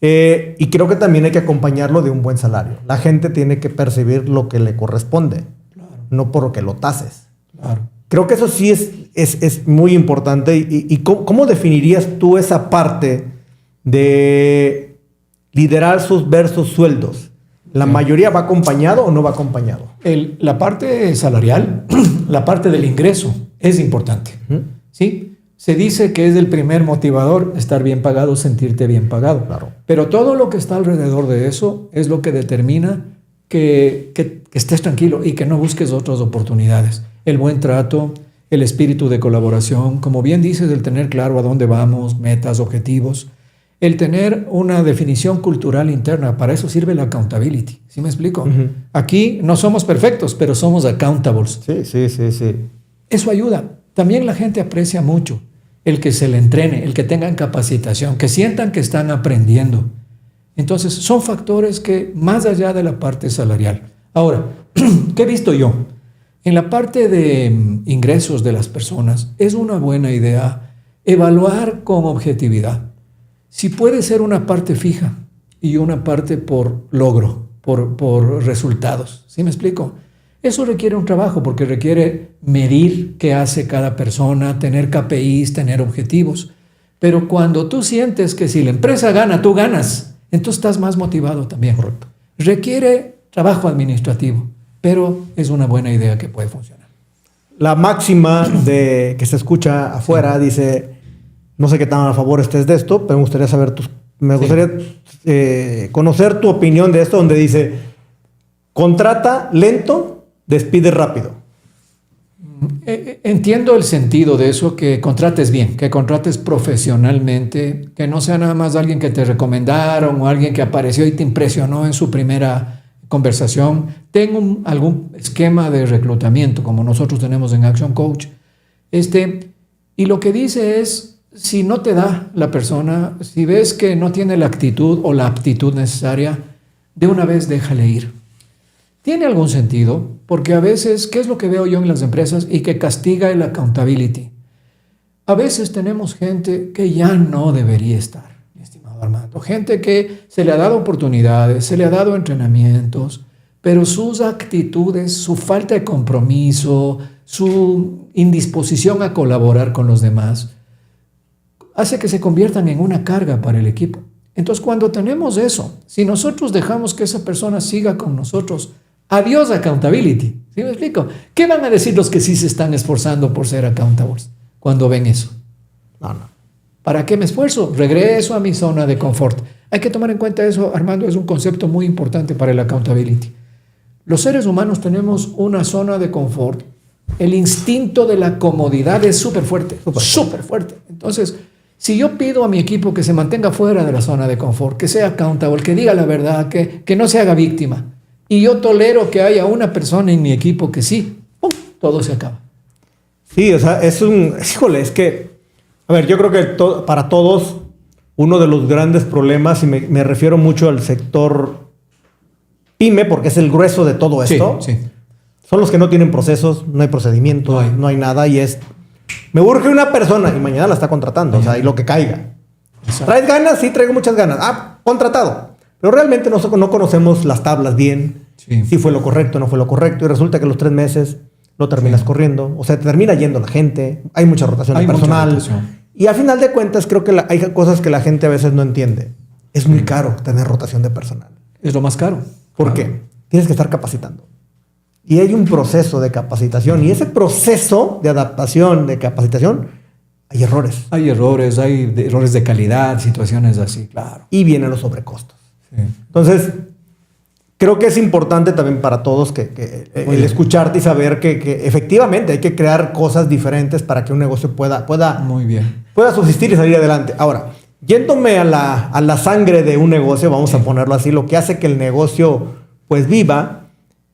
Y creo que también hay que acompañarlo de un buen salario. La gente tiene que percibir lo que le corresponde, claro, no por lo que lo tases. Claro. Creo que eso sí es muy importante. ¿Y cómo definirías tú esa parte de liderazgos versus sueldos? ¿La mayoría va acompañado o no va acompañado? La parte salarial, la parte del ingreso es importante. ¿Sí? Se dice que es el primer motivador estar bien pagado, sentirte bien pagado. Claro. Pero todo lo que está alrededor de eso es lo que determina que estés tranquilo y que no busques otras oportunidades. El buen trato, el espíritu de colaboración, como bien dices, el tener claro a dónde vamos, metas, objetivos, el tener una definición cultural interna. Para eso sirve la accountability. ¿Sí me explico? Aquí no somos perfectos, pero somos accountables. Sí. Eso ayuda. También la gente aprecia mucho el que se le entrene, el que tengan capacitación, que sientan que están aprendiendo. Entonces, son factores que más allá de la parte salarial. Ahora, ¿qué he visto yo? En la parte de ingresos de las personas, es una buena idea evaluar con objetividad. Si puede ser una parte fija y una parte por logro, por resultados. ¿Sí me explico? Eso requiere un trabajo porque requiere medir qué hace cada persona, tener KPIs, tener objetivos. Pero cuando tú sientes que si la empresa gana, tú ganas, entonces estás más motivado también. Correcto. Requiere trabajo administrativo, pero es una buena idea que puede funcionar. La máxima que se escucha afuera dice, no sé qué tan a favor estés de esto, pero me gustaría saber conocer tu opinión de esto, donde dice, contrata lento, despide rápido. Entiendo el sentido de eso, que contrates bien, que contrates profesionalmente, que no sea nada más alguien que te recomendaron o alguien que apareció y te impresionó en su primera conversación. Tengo algún esquema de reclutamiento, como nosotros tenemos en Action Coach, y lo que dice es, si no te da la persona, si ves que no tiene la actitud o la aptitud necesaria, de una vez déjale ir. Tiene algún sentido, porque a veces, ¿qué es lo que veo yo en las empresas y que castiga el accountability? A veces tenemos gente que ya no debería estar, mi estimado Armando. Gente que se le ha dado oportunidades, se le ha dado entrenamientos, pero sus actitudes, su falta de compromiso, su indisposición a colaborar con los demás, hace que se conviertan en una carga para el equipo. Entonces, cuando tenemos eso, si nosotros dejamos que esa persona siga con nosotros, adiós accountability. ¿Sí me explico? ¿Qué van a decir los que sí se están esforzando por ser accountables cuando ven eso? No. ¿Para qué me esfuerzo? Regreso a mi zona de confort. Hay que tomar en cuenta eso, Armando, es un concepto muy importante para el accountability. Los seres humanos tenemos una zona de confort. El instinto de la comodidad es súper fuerte, súper fuerte. Entonces, si yo pido a mi equipo que se mantenga fuera de la zona de confort, que sea accountable, que diga la verdad, que no se haga víctima, y yo tolero que haya una persona en mi equipo que sí, ¡pum!, todo se acaba. Sí, o sea, es que, a ver, yo creo que para todos, uno de los grandes problemas, y me refiero mucho al sector pyme, porque es el grueso de todo esto, Sí. Son los que no tienen procesos, no hay procedimientos, no hay nada y es... Me urge una persona y mañana la está contratando, o sea, y lo que caiga. Exacto. ¿Traes ganas? Sí, traigo muchas ganas. Ah, contratado. Pero realmente no conocemos las tablas bien, si fue lo correcto o no fue lo correcto, y resulta que los 3 meses lo terminas corriendo, o sea, te termina yendo la gente, hay mucha rotación de personal. Y al final de cuentas creo que hay cosas que la gente a veces no entiende. Es muy caro tener rotación de personal. Es lo más caro. ¿Por qué? Tienes que estar capacitando. Y hay un proceso de capacitación. Y ese proceso de adaptación, de capacitación, hay errores. Hay errores de calidad, situaciones así, claro. Y vienen los sobrecostos. Sí. Entonces, creo que es importante también para todos el escucharte y saber que efectivamente hay que crear cosas diferentes para que un negocio pueda subsistir y salir adelante. Ahora, yéndome a la sangre de un negocio, vamos a ponerlo así, lo que hace que el negocio pues viva,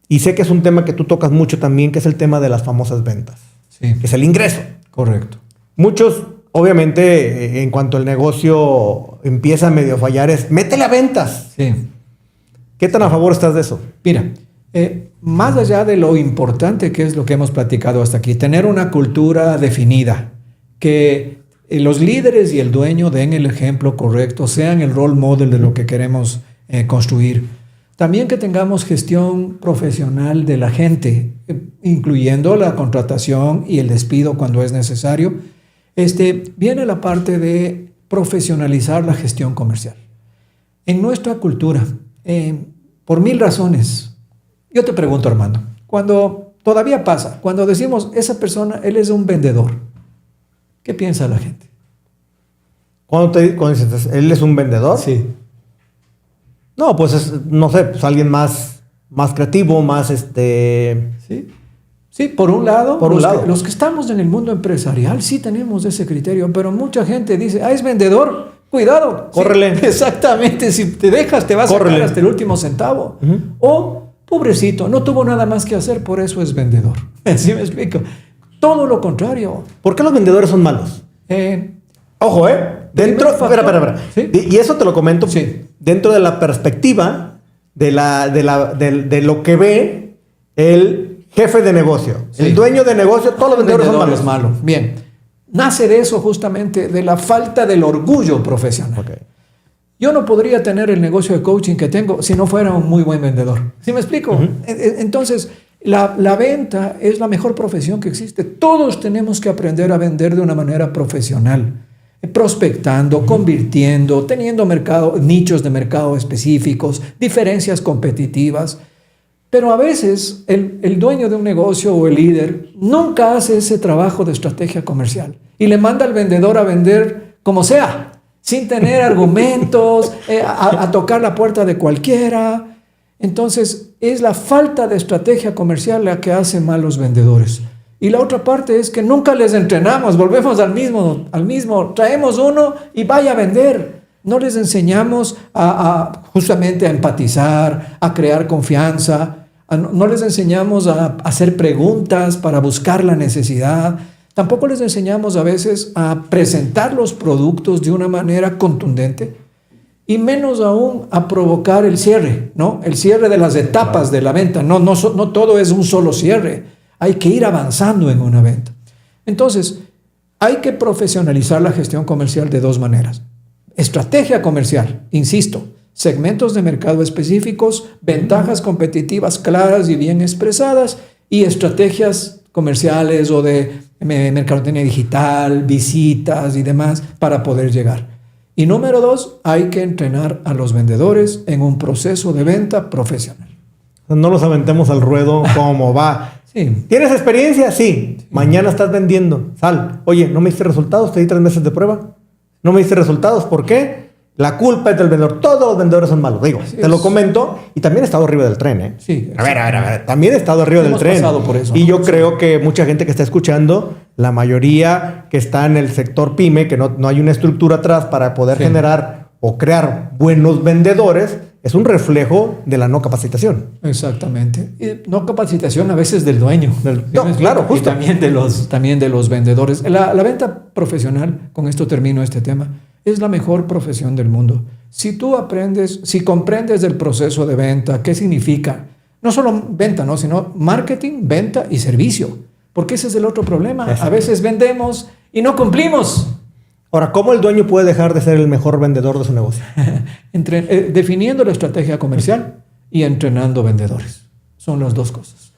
y sé que es un tema que tú tocas mucho también, que es el tema de las famosas ventas, que es el ingreso. Correcto. Muchos, obviamente, en cuanto el negocio empieza a medio fallar, es métele a ventas. Sí. ¿Qué tan a favor estás de eso? Mira, más allá de lo importante que es lo que hemos platicado hasta aquí, tener una cultura definida, que los líderes y el dueño den el ejemplo correcto, sean el role model de lo que queremos construir. También que tengamos gestión profesional de la gente, incluyendo la contratación y el despido cuando es necesario. Viene la parte de profesionalizar la gestión comercial. En nuestra cultura, por 1000 razones, yo te pregunto, Armando, cuando todavía pasa, cuando decimos esa persona, él es un vendedor, ¿qué piensa la gente? Cuando dices, él es un vendedor. Sí. No, pues no sé, pues alguien más creativo, más Sí, por un lado, los que estamos en el mundo empresarial sí tenemos ese criterio, pero mucha gente dice, es vendedor, cuidado. Córrele. Sí, exactamente, si te dejas te vas a sacar hasta el último centavo. O, pobrecito, no tuvo nada más que hacer, por eso es vendedor. ¿Sí me explico? Todo lo contrario. ¿Por qué los vendedores son malos? Ojo, Espera. ¿Sí? Y eso te lo comento dentro de la perspectiva de lo que ve el jefe de negocio. Sí. El dueño de negocio, todos los vendedores son malos. Es malo. Bien. Nace de eso justamente, de la falta del orgullo profesional. Okay. Yo no podría tener el negocio de coaching que tengo si no fuera un muy buen vendedor. ¿Sí me explico? Entonces, la venta es la mejor profesión que existe. Todos tenemos que aprender a vender de una manera profesional. Prospectando, convirtiendo, teniendo nichos de mercado específicos, diferencias competitivas. Pero a veces el dueño de un negocio o el líder nunca hace ese trabajo de estrategia comercial y le manda al vendedor a vender como sea, sin tener argumentos, a tocar la puerta de cualquiera. Entonces es la falta de estrategia comercial la que hace mal los vendedores. Y la otra parte es que nunca les entrenamos, volvemos al mismo, traemos uno y vaya a vender. No les enseñamos justamente a empatizar, a crear confianza, no les enseñamos a hacer preguntas para buscar la necesidad. Tampoco les enseñamos a veces a presentar los productos de una manera contundente y menos aún a provocar el cierre, ¿no? El cierre de las etapas de la venta. No todo es un solo cierre. Hay que ir avanzando en una venta. Entonces, hay que profesionalizar la gestión comercial de 2 maneras. Estrategia comercial, insisto, segmentos de mercado específicos, ventajas competitivas claras y bien expresadas y estrategias comerciales o de mercadotecnia digital, visitas y demás para poder llegar. Y número 2, hay que entrenar a los vendedores en un proceso de venta profesional. No los aventemos al ruedo como va. Sí. ¿Tienes experiencia? Sí. Mañana estás vendiendo. Sal. Oye, ¿no me diste resultados? Te di 3 meses de prueba. ¿No me diste resultados? ¿Por qué? La culpa es del vendedor. Todos los vendedores son malos. Digo, te lo comento. Y también he estado arriba del tren, ¿eh? Sí. A ver. También he estado arriba del tren. Pasado por eso, y yo creo que mucha gente que está escuchando, la mayoría que está en el sector pyme, que no hay una estructura atrás para poder generar o crear buenos vendedores, es un reflejo de la no capacitación. Exactamente. Y no capacitación a veces del dueño. Claro, justo. Y también de los vendedores. La venta profesional, con esto termino este tema, es la mejor profesión del mundo. Si comprendes el proceso de venta, qué significa No solo venta, ¿no? Sino marketing, venta y servicio. Porque ese es el otro problema. Exacto. A veces vendemos y no cumplimos. Ahora, ¿cómo el dueño puede dejar de ser el mejor vendedor de su negocio? Definiendo la estrategia comercial y entrenando vendedores. Son las dos cosas.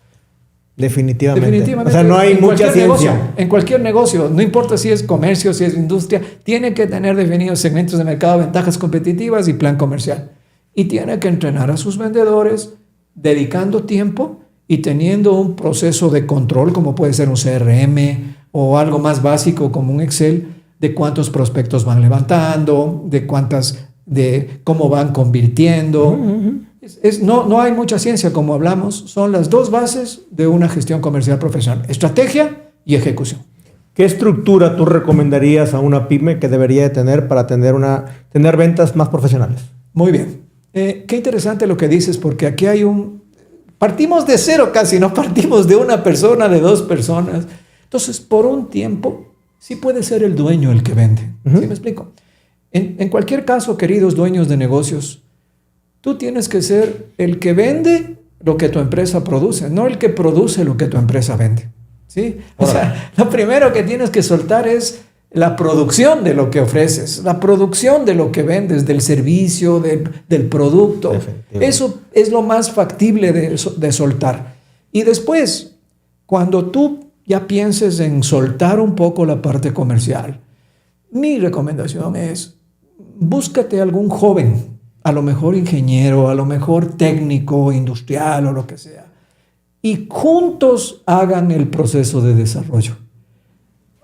Definitivamente. O sea, no hay en mucha cualquier ciencia. negocio, en cualquier negocio, no importa si es comercio, si es industria, tiene que tener definidos segmentos de mercado, ventajas competitivas y plan comercial. Y tiene que entrenar a sus vendedores dedicando tiempo y teniendo un proceso de control, como puede ser un CRM o algo más básico como un Excel, de cuántos prospectos van levantando, de cómo van convirtiendo. No hay mucha ciencia, como hablamos. Son las dos bases de una gestión comercial profesional: estrategia y ejecución. ¿Qué estructura tú recomendarías a una pyme que debería de tener para tener ventas más profesionales? Muy bien. Qué interesante lo que dices, porque aquí hay partimos de cero casi, no partimos de una persona, de dos personas. Entonces, por un tiempo, sí puede ser el dueño el que vende. ¿Sí me explico? En cualquier caso, queridos dueños de negocios, tú tienes que ser el que vende lo que tu empresa produce, no el que produce lo que tu empresa vende. ¿Sí? O sea, lo primero que tienes que soltar es la producción de lo que ofreces, la producción de lo que vendes, del servicio, del producto. Eso es lo más factible de soltar. Y después, cuando tú ya pienses en soltar un poco la parte comercial, mi recomendación es: búscate algún joven, a lo mejor ingeniero, a lo mejor técnico, industrial o lo que sea, y juntos hagan el proceso de desarrollo.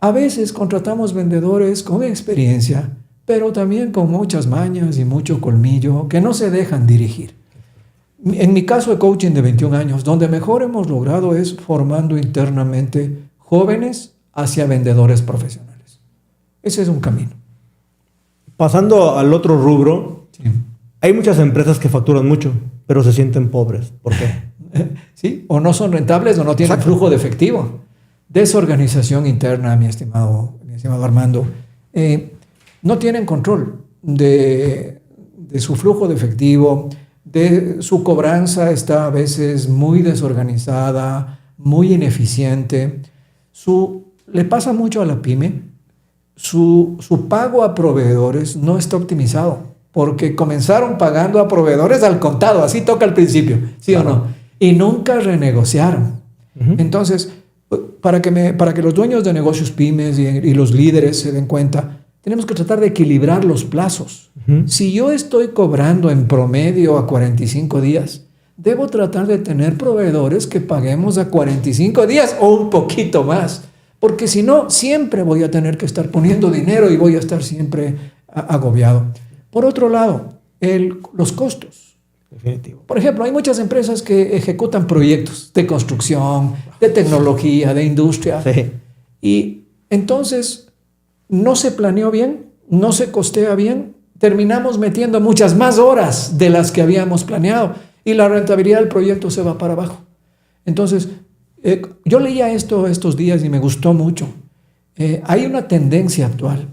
A veces contratamos vendedores con experiencia, pero también con muchas mañas y mucho colmillo que no se dejan dirigir. En mi caso de coaching de 21 años, donde mejor hemos logrado es formando internamente jóvenes hacia vendedores profesionales. Ese es un camino. Pasando al otro rubro, Sí. hay muchas empresas que facturan mucho, pero se sienten pobres. ¿Por qué? ¿Sí? O no son rentables o no tienen Exacto. flujo de efectivo. Desorganización interna, mi estimado Armando. No tienen control de su flujo de efectivo, de su cobranza está a veces muy desorganizada, muy ineficiente. Le pasa mucho a la pyme, su pago a proveedores no está optimizado, porque comenzaron pagando a proveedores al contado, así toca al principio, ¿sí o no? Y nunca renegociaron. Entonces, para que los dueños de negocios pymes y los líderes se den cuenta, tenemos que tratar de equilibrar los plazos. Si yo estoy cobrando en promedio a 45 días, debo tratar de tener proveedores que paguemos a 45 días o un poquito más, porque si no, siempre voy a tener que estar poniendo dinero y voy a estar siempre agobiado. Por otro lado, los costos. Definitivo. Por ejemplo, hay muchas empresas que ejecutan proyectos de construcción, de tecnología, de industria. Sí. Y entonces no se planeó bien, no se costea bien, terminamos metiendo muchas más horas de las que habíamos planeado y la rentabilidad del proyecto se va para abajo. Entonces, yo leía esto estos días y me gustó mucho. Hay una tendencia actual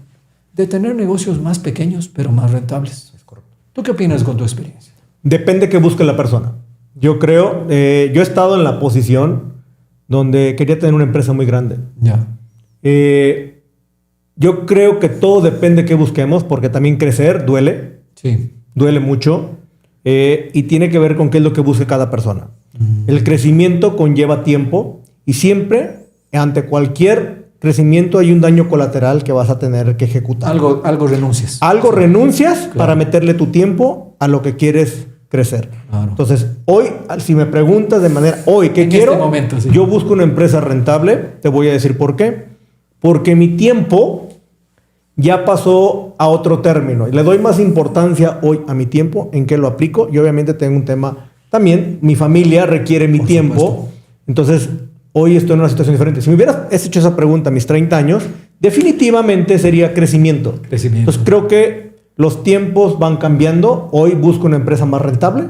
de tener negocios más pequeños pero más rentables. Es correcto. ¿Tú qué opinas con tu experiencia? Depende qué busque la persona. Yo creo, yo he estado en la posición donde quería tener una empresa muy grande. Ya. Yo creo que todo depende qué busquemos, porque también crecer duele, Sí. duele mucho, y tiene que ver con qué es lo que busque cada persona. El crecimiento conlleva tiempo y siempre, ante cualquier crecimiento, hay un daño colateral que vas a tener que ejecutar. Algo renuncias. Algo renuncias Claro. para meterle tu tiempo a lo que quieres crecer. Claro. Entonces, hoy, si me preguntas de manera, hoy, ¿qué En quiero? este momento, sí. Yo busco una empresa rentable. Te voy a decir por qué. Porque mi tiempo ya pasó a otro término. Y le doy más importancia hoy a mi tiempo, en qué lo aplico. Y obviamente tengo un tema también. Mi familia requiere mi Por tiempo. supuesto. Entonces, Hoy estoy en una situación diferente. Si me hubieras hecho esa pregunta a mis 30 años, definitivamente sería crecimiento. Entonces creo que los tiempos van cambiando. Hoy busco una empresa más rentable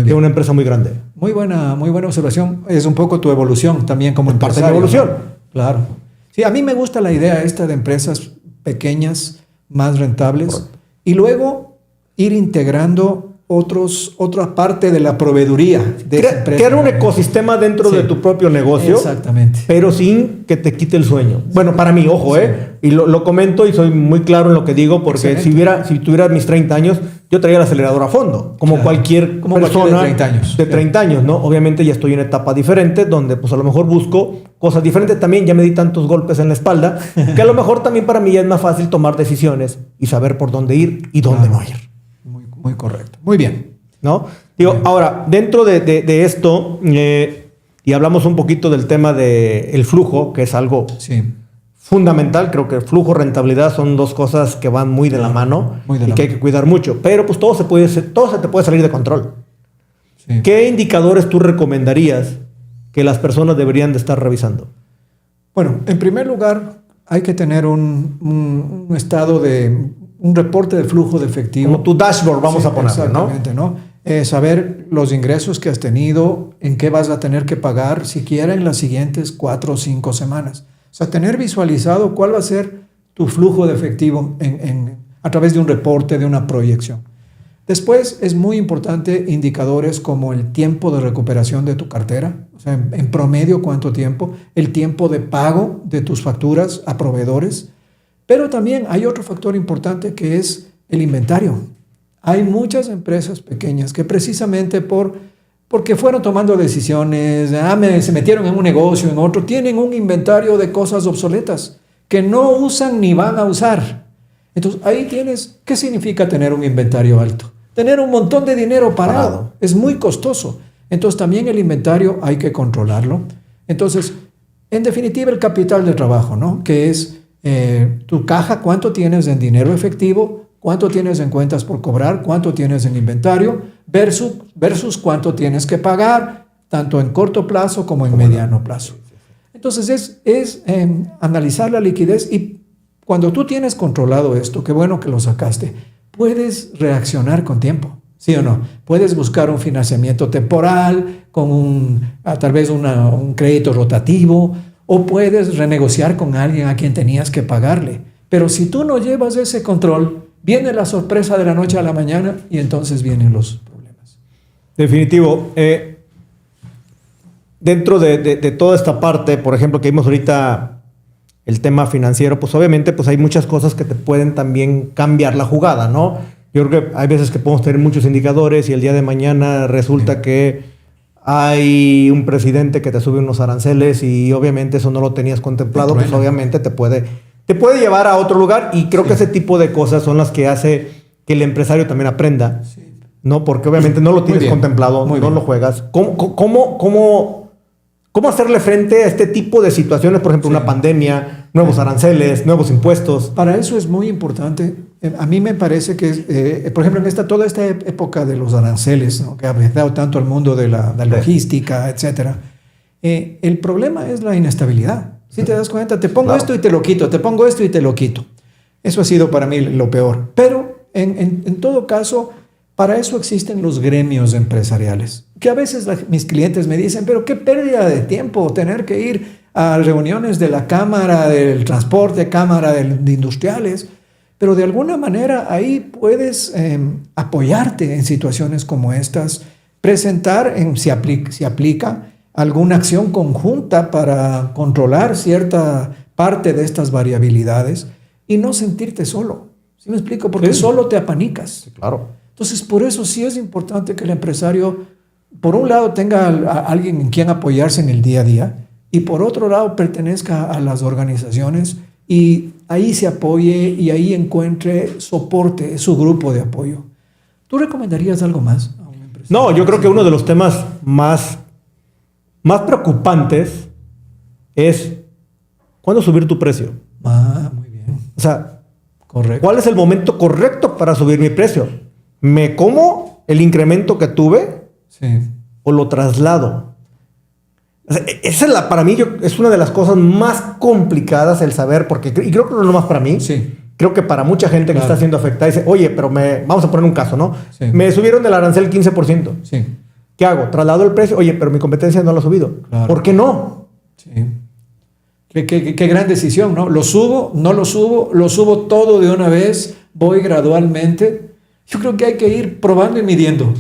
que una empresa muy grande. Muy buena observación. Es un poco tu evolución también como empresario. Parte de mi evolución. ¿No? Claro. Sí, a mí me gusta la idea esta de empresas pequeñas, más rentables. Correcto. Y luego ir integrando otra parte de la proveeduría de esa empresa. Crear un ecosistema dentro Sí. de tu propio negocio. Exactamente. Pero sin que te quite el sueño. Bueno, para mí, ojo, y lo comento y soy muy claro en lo que digo, porque si tuviera mis 30 años, yo traía el acelerador a fondo, como Claro. cualquier Como persona cualquier de 30 años. de 30 años, ¿no? Obviamente ya estoy en una etapa diferente, donde pues a lo mejor busco cosas diferentes. También ya me di tantos golpes en la espalda, que a lo mejor también para mí ya es más fácil tomar decisiones y saber por dónde ir y dónde no ir. Muy correcto. Muy bien. ¿No? Digo, ahora, dentro de esto, y hablamos un poquito del tema del flujo, que es algo Sí. fundamental. Creo que flujo, rentabilidad son dos cosas que van muy de la mano Muy de y la que hay mano. que cuidar mucho. Pero pues todo se te puede salir de control. Sí. ¿Qué indicadores tú recomendarías que las personas deberían de estar revisando? Bueno, en primer lugar, hay que tener un estado un reporte de flujo de efectivo. Como tu dashboard, vamos Sí, a ponerlo, ¿no? exactamente, ¿no? Saber los ingresos que has tenido, en qué vas a tener que pagar, siquiera en las siguientes 4 o 5 semanas. O sea, tener visualizado cuál va a ser tu flujo de efectivo a través de un reporte, de una proyección. Después es muy importante indicadores como el tiempo de recuperación de tu cartera, o sea, en promedio cuánto tiempo, el tiempo de pago de tus facturas a proveedores, pero también hay otro factor importante que es el inventario. Hay muchas empresas pequeñas que precisamente porque fueron tomando decisiones, se metieron en un negocio, en otro, tienen un inventario de cosas obsoletas que no usan ni van a usar. Entonces ahí tienes, ¿qué significa tener un inventario alto? Tener un montón de dinero parado. Es muy costoso. Entonces también el inventario hay que controlarlo. Entonces, en definitiva, el capital de trabajo, ¿no? Que es tu caja, cuánto tienes en dinero efectivo, cuánto tienes en cuentas por cobrar, cuánto tienes en inventario, versus cuánto tienes que pagar, tanto en corto plazo como en mediano plazo. Entonces es analizar la liquidez, y cuando tú tienes controlado esto, qué bueno que lo sacaste, puedes reaccionar con tiempo, ¿sí o no? Puedes buscar un financiamiento temporal, tal vez un crédito rotativo, o puedes renegociar con alguien a quien tenías que pagarle. Pero si tú no llevas ese control, viene la sorpresa de la noche a la mañana y entonces vienen los problemas. Definitivo. Dentro de toda esta parte, por ejemplo, que vimos ahorita el tema financiero, pues obviamente pues hay muchas cosas que te pueden también cambiar la jugada, ¿no? Yo creo que hay veces que podemos tener muchos indicadores y el día de mañana resulta que hay un presidente que te sube unos aranceles y obviamente eso no lo tenías contemplado, pues obviamente te puede llevar a otro lugar, y creo que ese tipo de cosas son las que hace que el empresario también aprenda, ¿no? Porque obviamente no lo tienes contemplado, no lo juegas. ¿Cómo hacerle frente a este tipo de situaciones? Por ejemplo, una pandemia, nuevos aranceles, nuevos impuestos. Para eso es muy importante. A mí me parece que, por ejemplo, toda esta época de los aranceles, ¿no? Que ha afectado tanto al mundo de la logística, etcétera, el problema es la inestabilidad. Si te das cuenta, te pongo esto y te lo quito, te pongo esto y te lo quito. Eso ha sido para mí lo peor. Pero, en todo caso, para eso existen los gremios empresariales, que a veces mis clientes me dicen, pero qué pérdida de tiempo tener que ir a reuniones de la Cámara del Transporte, Cámara de Industriales, pero de alguna manera ahí puedes apoyarte en situaciones como estas, presentar, si aplica, alguna acción conjunta para controlar cierta parte de estas variabilidades y no sentirte solo. ¿Sí me explico? Porque solo te apanicas. Sí, claro. Entonces, por eso sí es importante que el empresario, por un lado, tenga a alguien en quien apoyarse en el día a día, y por otro lado, pertenezca a las organizaciones y ahí se apoye y ahí encuentre soporte, su grupo de apoyo. ¿Tú recomendarías algo más a un empresario? No, yo creo que uno de los temas más preocupantes es ¿cuándo subir tu precio? Muy bien. O sea, correcto. ¿Cuál es el momento correcto para subir mi precio? ¿Me como el incremento que tuve? Sí. ¿O lo traslado? O sea, para mí es una de las cosas más complicadas el saber, y creo que no es más para mí. Sí. Creo que para mucha gente que está siendo afectada dice, oye, pero vamos a poner un caso, ¿no? Sí. Me subieron el arancel 15%. Sí. ¿Qué hago? ¿Traslado el precio? Oye, pero mi competencia no lo ha subido. Claro. ¿Por qué no? Sí. Qué gran decisión, ¿no? ¿Lo subo? ¿No lo subo? ¿Lo subo todo de una vez? ¿Voy gradualmente? Yo creo que hay que ir probando y midiendo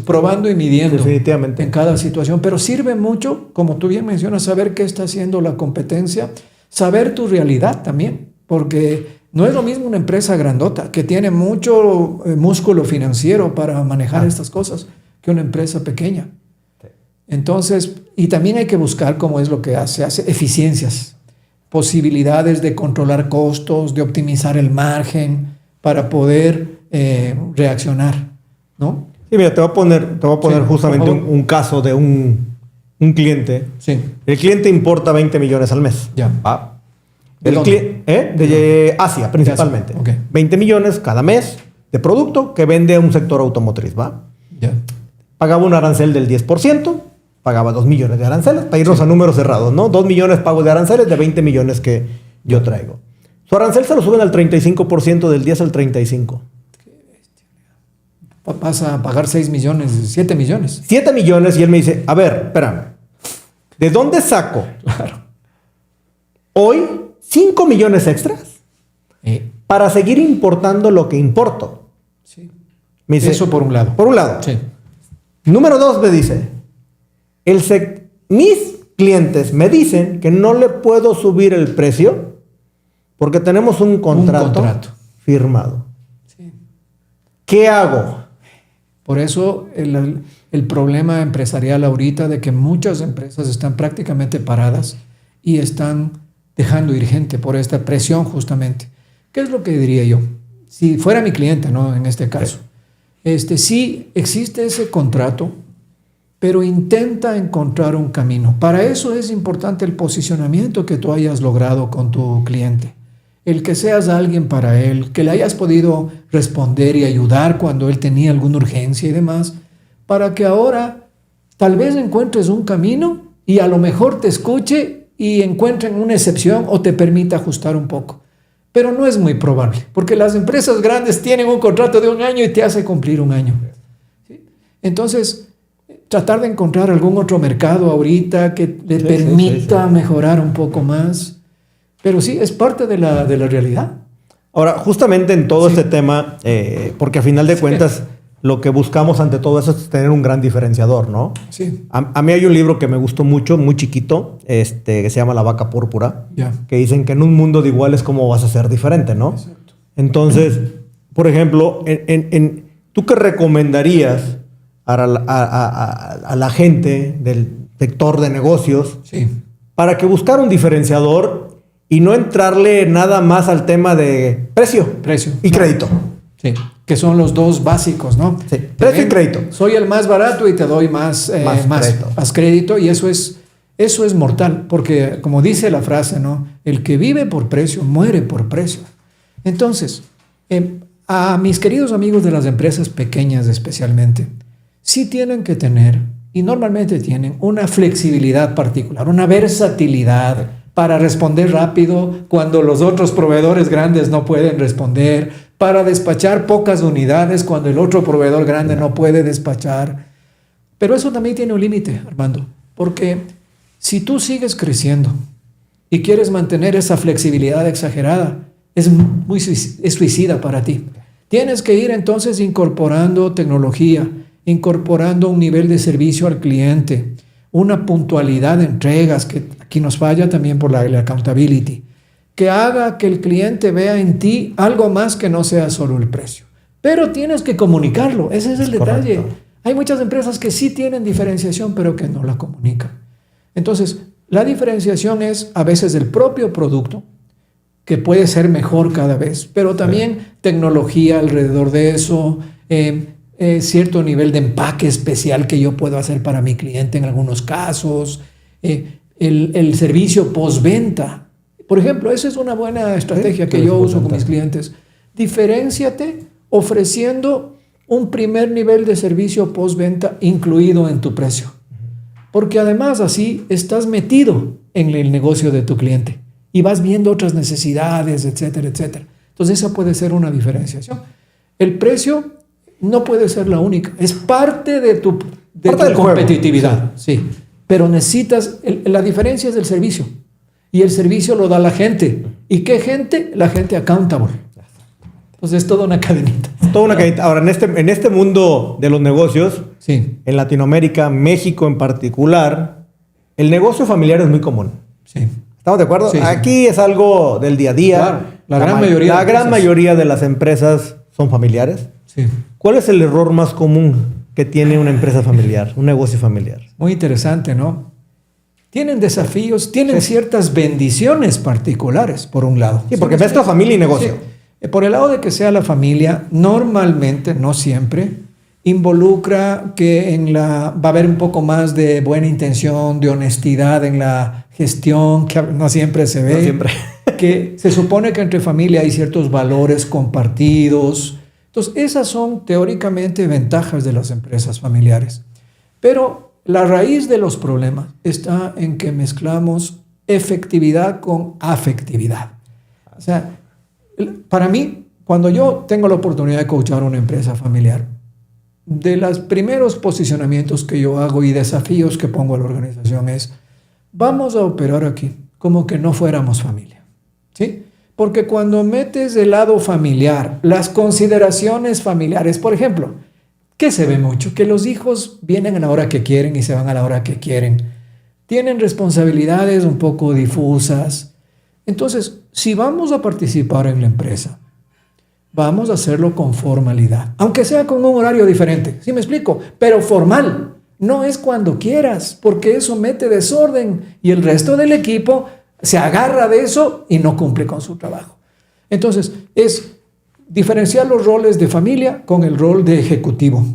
Definitivamente. en cada situación, pero sirve mucho, como tú bien mencionas, saber qué está haciendo la competencia, saber tu realidad también, porque no es lo mismo una empresa grandota que tiene mucho músculo financiero para manejar estas cosas que una empresa pequeña. Entonces, y también hay que buscar, como es lo que hace eficiencias, posibilidades de controlar costos, de optimizar el margen para poder reaccionar, ¿no? Sí, mira, te voy a poner Sí, justamente por favor. un caso de un cliente. Sí, El cliente importa 20 millones al mes. ya. ¿Va? ¿De dónde? De Asia, principalmente. Ok. 20 millones cada mes de producto que vende a un sector automotriz, ¿va? Ya. Pagaba un arancel del 10%, pagaba 2 millones de aranceles, para irnos a números cerrados, ¿no? 2 millones pago de aranceles de 20 millones que yo traigo. Su arancel se lo suben al 35%, del 10 al 35%. Pasa a pagar 6 millones, 7 millones. 7 millones y él me dice, a ver, espérame, ¿de dónde saco Claro. hoy 5 millones extras para seguir importando lo que importo? Sí. Me dice, Eso por un lado. Por un lado. Sí. Número 2 me dice, mis clientes me dicen que no le puedo subir el precio porque tenemos un contrato firmado. Sí. ¿Qué hago? Por eso el problema empresarial ahorita de que muchas empresas están prácticamente paradas y están dejando ir gente por esta presión justamente. ¿Qué es lo que diría yo? Si fuera mi cliente, ¿no? En este caso. Sí existe ese contrato, pero intenta encontrar un camino. Para eso es importante el posicionamiento que tú hayas logrado con tu cliente. El que seas alguien para él, que le hayas podido responder y ayudar cuando él tenía alguna urgencia y demás, para que ahora tal vez encuentres un camino y a lo mejor te escuche y encuentren una excepción o te permita ajustar un poco. Pero no es muy probable, porque las empresas grandes tienen un contrato de 1 año y te hace cumplir 1 año. ¿Sí? Entonces, tratar de encontrar algún otro mercado ahorita que le permita mejorar un poco más. Pero sí, es parte de la realidad. Ahora, justamente en todo este tema, porque a final de cuentas, lo que buscamos ante todo eso es tener un gran diferenciador, ¿no? Sí. A mí hay un libro que me gustó mucho, muy chiquito, que se llama La vaca púrpura, Ya. que dicen que en un mundo de iguales, ¿cómo vas a ser diferente, no? Exacto. Entonces, por ejemplo, ¿tú qué recomendarías a la gente del sector de negocios Sí. para que buscara un diferenciador y no entrarle nada más al tema de precio y crédito? Sí, que son los dos básicos, ¿no? Sí, precio y crédito. Soy el más barato y te doy más crédito, y eso es mortal, porque como dice la frase, ¿no? El que vive por precio, muere por precio. Entonces, a mis queridos amigos de las empresas pequeñas especialmente, sí tienen que tener, y normalmente tienen, una flexibilidad particular, una versatilidad para responder rápido cuando los otros proveedores grandes no pueden responder, para despachar pocas unidades cuando el otro proveedor grande no puede despachar. Pero eso también tiene un límite, Armando, porque si tú sigues creciendo y quieres mantener esa flexibilidad exagerada, es suicida para ti. Tienes que ir entonces incorporando tecnología, incorporando un nivel de servicio al cliente, una puntualidad de entregas, que aquí nos falla también por la accountability, que haga que el cliente vea en ti algo más que no sea solo el precio. Pero tienes que comunicarlo, ese es el detalle. Correcto. Hay muchas empresas que sí tienen diferenciación, pero que no la comunican. Entonces, la diferenciación es a veces el propio producto, que puede ser mejor cada vez, pero también tecnología alrededor de eso, cierto nivel de empaque especial que yo puedo hacer para mi cliente en algunos casos, el servicio postventa. Por ejemplo, esa es una buena estrategia que yo uso con mis clientes. Diferénciate ofreciendo un primer nivel de servicio postventa incluido en tu precio. Porque además así estás metido en el negocio de tu cliente y vas viendo otras necesidades, etcétera, etcétera. Entonces esa puede ser una diferenciación. El precio no puede ser la única, es parte de tu competitividad, sí. Pero necesitas, la diferencia es el servicio, y el servicio lo da la gente. ¿Y qué gente? La gente accountable. Entonces es toda una cadenita. toda una cadenita. Ahora, en este mundo de los negocios, Sí, en Latinoamérica, México en particular, el negocio familiar es muy común. sí. ¿Estamos de acuerdo? Sí, sí. Aquí es algo del día a día. Claro, la gran mayoría de La gran empresas. mayoría de las empresas son familiares. Sí. ¿Cuál es el error más común que tiene una empresa familiar, un negocio familiar? Muy interesante, ¿no? Tienen desafíos, tienen ciertas bendiciones particulares, por un lado. Sí, porque mezcla familia y negocio. Sí. Por el lado de que sea la familia, normalmente, no siempre, involucra que va a haber un poco más de buena intención, de honestidad en la gestión, que no siempre se ve. No siempre. Que se supone que entre familia hay ciertos valores compartidos. Entonces, esas son teóricamente ventajas de las empresas familiares. Pero la raíz de los problemas está en que mezclamos efectividad con afectividad. O sea, para mí, cuando yo tengo la oportunidad de coachar una empresa familiar, de los primeros posicionamientos que yo hago y desafíos que pongo a la organización es, vamos a operar aquí como que no fuéramos familia, ¿sí? Porque cuando metes el lado familiar, las consideraciones familiares, por ejemplo, ¿qué se ve mucho? Que los hijos vienen a la hora que quieren y se van a la hora que quieren. Tienen responsabilidades un poco difusas. Entonces, si vamos a participar en la empresa, vamos a hacerlo con formalidad, aunque sea con un horario diferente. ¿Sí me explico? Pero formal. No es cuando quieras, porque eso mete desorden y el resto del equipo se agarra de eso y no cumple con su trabajo. Entonces, es diferenciar los roles de familia con el rol de ejecutivo.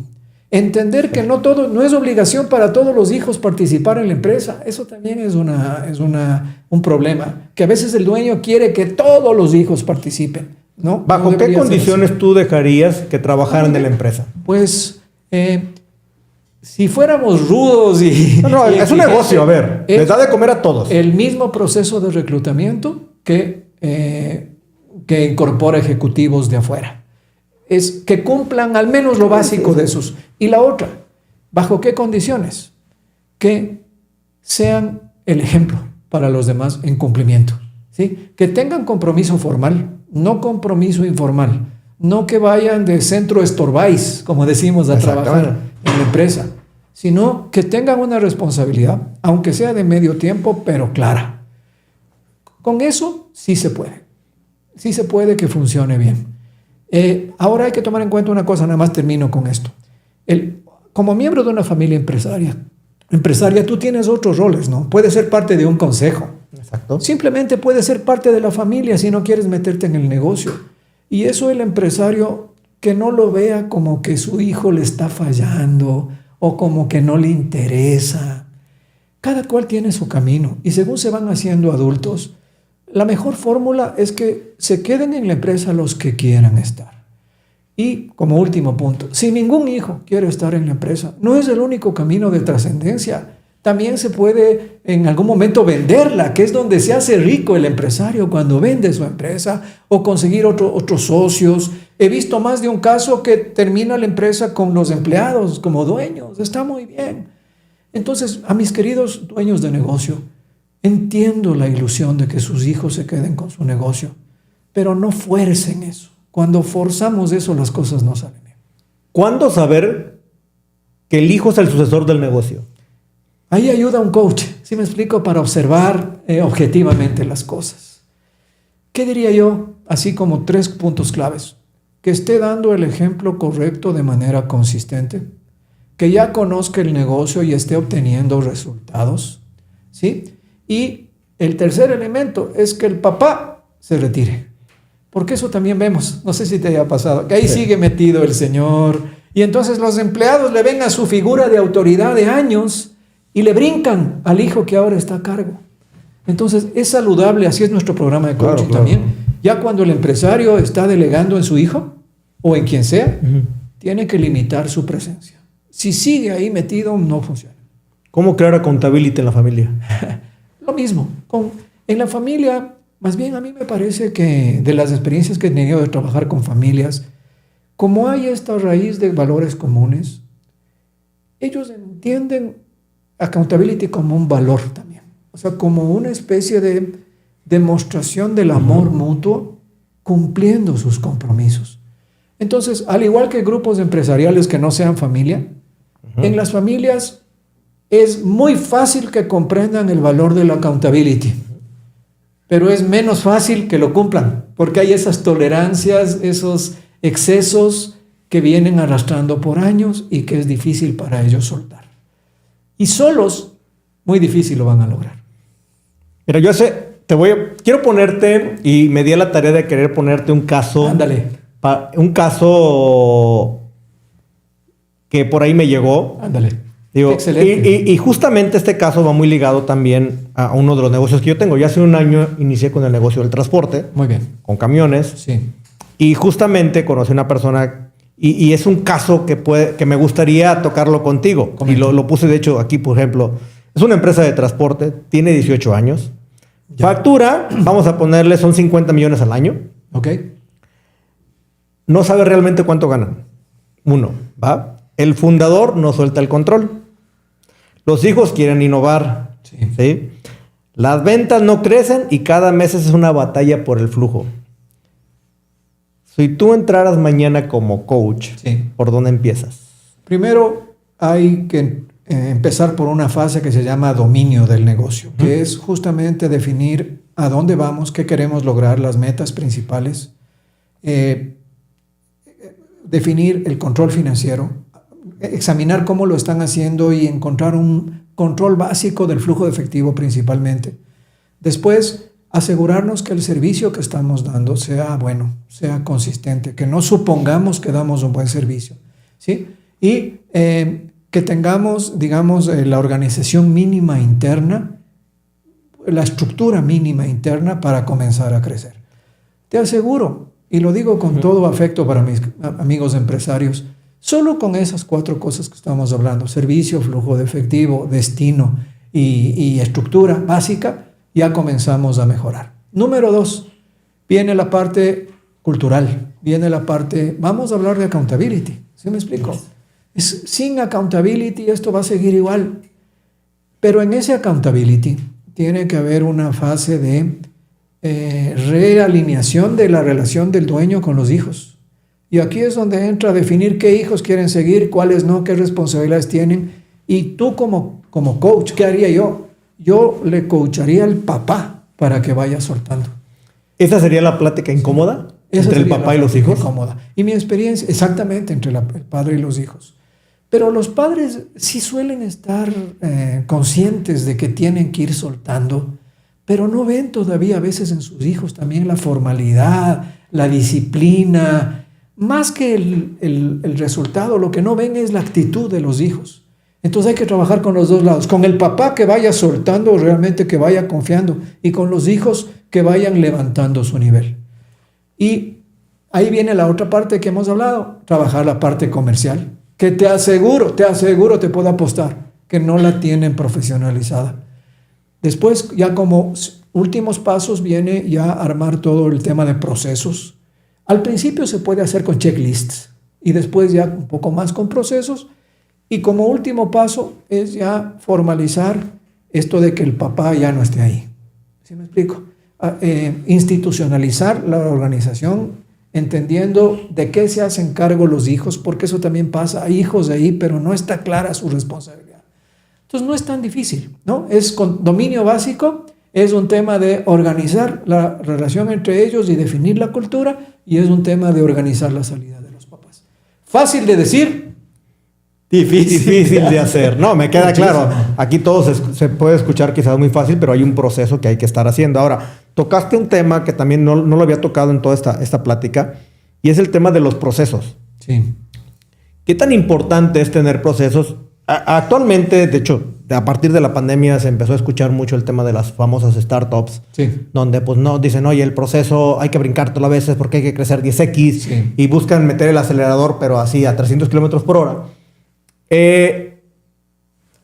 Entender que no es obligación para todos los hijos participar en la empresa. Eso también es un problema, que a veces el dueño quiere que todos los hijos participen, ¿no? ¿Bajo No qué debería ser condiciones así. tú dejarías que trabajaran en la empresa? Pues, si fuéramos rudos y... No, y es un negocio, a ver. es Les da de comer a todos. el mismo proceso de reclutamiento que incorpora ejecutivos de afuera. Es que cumplan al menos lo básico de esos. Y la otra, ¿bajo qué condiciones? Que sean el ejemplo para los demás en cumplimiento, ¿sí? Que tengan compromiso formal, no compromiso informal. No que vayan de centro estorbáis, como decimos, a trabajar en la empresa, sino que tengan una responsabilidad, aunque sea de medio tiempo, pero clara. Con eso sí se puede. Sí se puede que funcione bien. Ahora hay que tomar en cuenta una cosa, nada más termino con esto. Como miembro de una familia empresaria, tú tienes otros roles, ¿no? Puedes ser parte de un consejo. Exacto. Simplemente puedes ser parte de la familia si no quieres meterte en el negocio. Y eso el empresario que no lo vea como que su hijo le está fallando o como que no le interesa. Cada cual tiene su camino y según se van haciendo adultos, la mejor fórmula es que se queden en la empresa los que quieran estar. Y como último punto, si ningún hijo quiere estar en la empresa, no es el único camino de trascendencia. También se puede en algún momento venderla, que es donde se hace rico el empresario cuando vende su empresa o conseguir otros socios. He visto más de un caso que termina la empresa con los empleados como dueños. Está muy bien. Entonces, a mis queridos dueños de negocio, entiendo la ilusión de que sus hijos se queden con su negocio, pero no fuercen eso. Cuando forzamos eso, las cosas no salen bien. ¿Cuándo saber que el hijo es el sucesor del negocio? Ahí ayuda un coach, ¿sí me explico? Para observar objetivamente las cosas. ¿Qué diría yo? Así como 3 puntos claves. Que esté dando el ejemplo correcto de manera consistente, que ya conozca el negocio y esté obteniendo resultados, ¿sí? Y el tercer elemento es que el papá se retire. Porque eso también vemos, no sé si te haya pasado, que ahí sigue metido el señor y entonces los empleados le ven a su figura de autoridad de años y le brincan al hijo que ahora está a cargo. Entonces es saludable, así es nuestro programa de coaching también. Ya cuando el empresario está delegando en su hijo o en quien sea, tiene que limitar su presencia. Si sigue ahí metido, no funciona. ¿Cómo crear accountability en la familia? Lo mismo. En la familia, más bien a mí me parece que de las experiencias que he tenido de trabajar con familias, como hay esta raíz de valores comunes, ellos entienden accountability como un valor también. O sea, como una especie de demostración del amor mutuo cumpliendo sus compromisos. Entonces, al igual que grupos empresariales que no sean familia, en las familias es muy fácil que comprendan el valor de la accountability, pero es menos fácil que lo cumplan, porque hay esas tolerancias, esos excesos que vienen arrastrando por años y que es difícil para ellos soltar. Y solos, muy difícil lo van a lograr. Mira, yo quiero ponerte, y me di a la tarea de querer ponerte un caso. Ándale. Un caso que por ahí me llegó. Ándale. Digo, excelente. Y justamente este caso va muy ligado también a uno de los negocios que yo tengo. Ya hace un año inicié con el negocio del transporte. Muy bien. Con camiones. Sí. Y justamente conocí a una persona y es un caso que me gustaría tocarlo contigo. Comenta. Y lo puse de hecho aquí, por ejemplo. Es una empresa de transporte, tiene 18 años. Ya. Factura, vamos a ponerle, son 50 millones al año. Ok. No sabe realmente cuánto ganan. Uno, ¿va? El fundador no suelta el control. Los hijos quieren innovar. Sí. ¿Sí? Las ventas no crecen y cada mes es una batalla por el flujo. Si tú entraras mañana como coach, Sí. ¿por dónde empiezas? Primero hay que empezar por una fase que se llama dominio del negocio, que es justamente definir a dónde vamos, qué queremos lograr, las metas principales, definir el control financiero, examinar cómo lo están haciendo y encontrar un control básico del flujo de efectivo principalmente. Después, asegurarnos que el servicio que estamos dando sea bueno, sea consistente, que no supongamos que damos un buen servicio, ¿sí? Y que tengamos, digamos, la organización mínima interna, la estructura mínima interna para comenzar a crecer. Te aseguro, y lo digo con todo afecto para mis amigos empresarios, solo con esas 4 cosas que estamos hablando, servicio, flujo de efectivo, destino y estructura básica, ya comenzamos a mejorar. Número 2, viene la parte cultural, viene la parte, vamos a hablar de accountability, ¿sí me explico? Sin accountability esto va a seguir igual, pero en ese accountability tiene que haber una fase de realineación de la relación del dueño con los hijos. Y aquí es donde entra a definir qué hijos quieren seguir, cuáles no, qué responsabilidades tienen. Y tú como coach, ¿qué haría yo? Yo le coacharía al papá para que vaya soltando. ¿Esa sería la plática incómoda entre el papá y los hijos? Incómoda. Y mi experiencia, exactamente, entre el padre y los hijos. Pero los padres sí suelen estar conscientes de que tienen que ir soltando, pero no ven todavía a veces en sus hijos también la formalidad, la disciplina. Más que el resultado, lo que no ven es la actitud de los hijos. Entonces hay que trabajar con los dos lados. Con el papá que vaya soltando realmente, que vaya confiando, y con los hijos que vayan levantando su nivel. Y ahí viene la otra parte que hemos hablado, trabajar la parte comercial, que te aseguro, te puedo apostar, que no la tienen profesionalizada. Después, ya como últimos pasos, viene ya armar todo el tema de procesos. Al principio se puede hacer con checklists y después ya un poco más con procesos. Y como último paso es ya formalizar esto de que el papá ya no esté ahí. ¿Sí me explico? Institucionalizar la organización, entendiendo de qué se hacen cargo los hijos, porque eso también pasa. Hay hijos ahí, pero no está clara su responsabilidad. Entonces no es tan difícil, ¿no? Es con dominio básico, es un tema de organizar la relación entre ellos y definir la cultura, y es un tema de organizar la salida de los papás. Fácil de decir, difícil de hacer. No, me queda claro. Aquí todo se puede escuchar quizás muy fácil, pero hay un proceso que hay que estar haciendo. Ahora, tocaste un tema que también no lo había tocado en toda esta plática, y es el tema de los procesos. sí, ¿Qué tan importante es tener procesos? Actualmente, de hecho, a partir de la pandemia se empezó a escuchar mucho el tema de las famosas startups, sí, donde pues no dicen, oye, el proceso hay que brincártelo a veces porque hay que crecer 10x, Sí. y buscan meter el acelerador, pero así a 300 kilómetros por hora.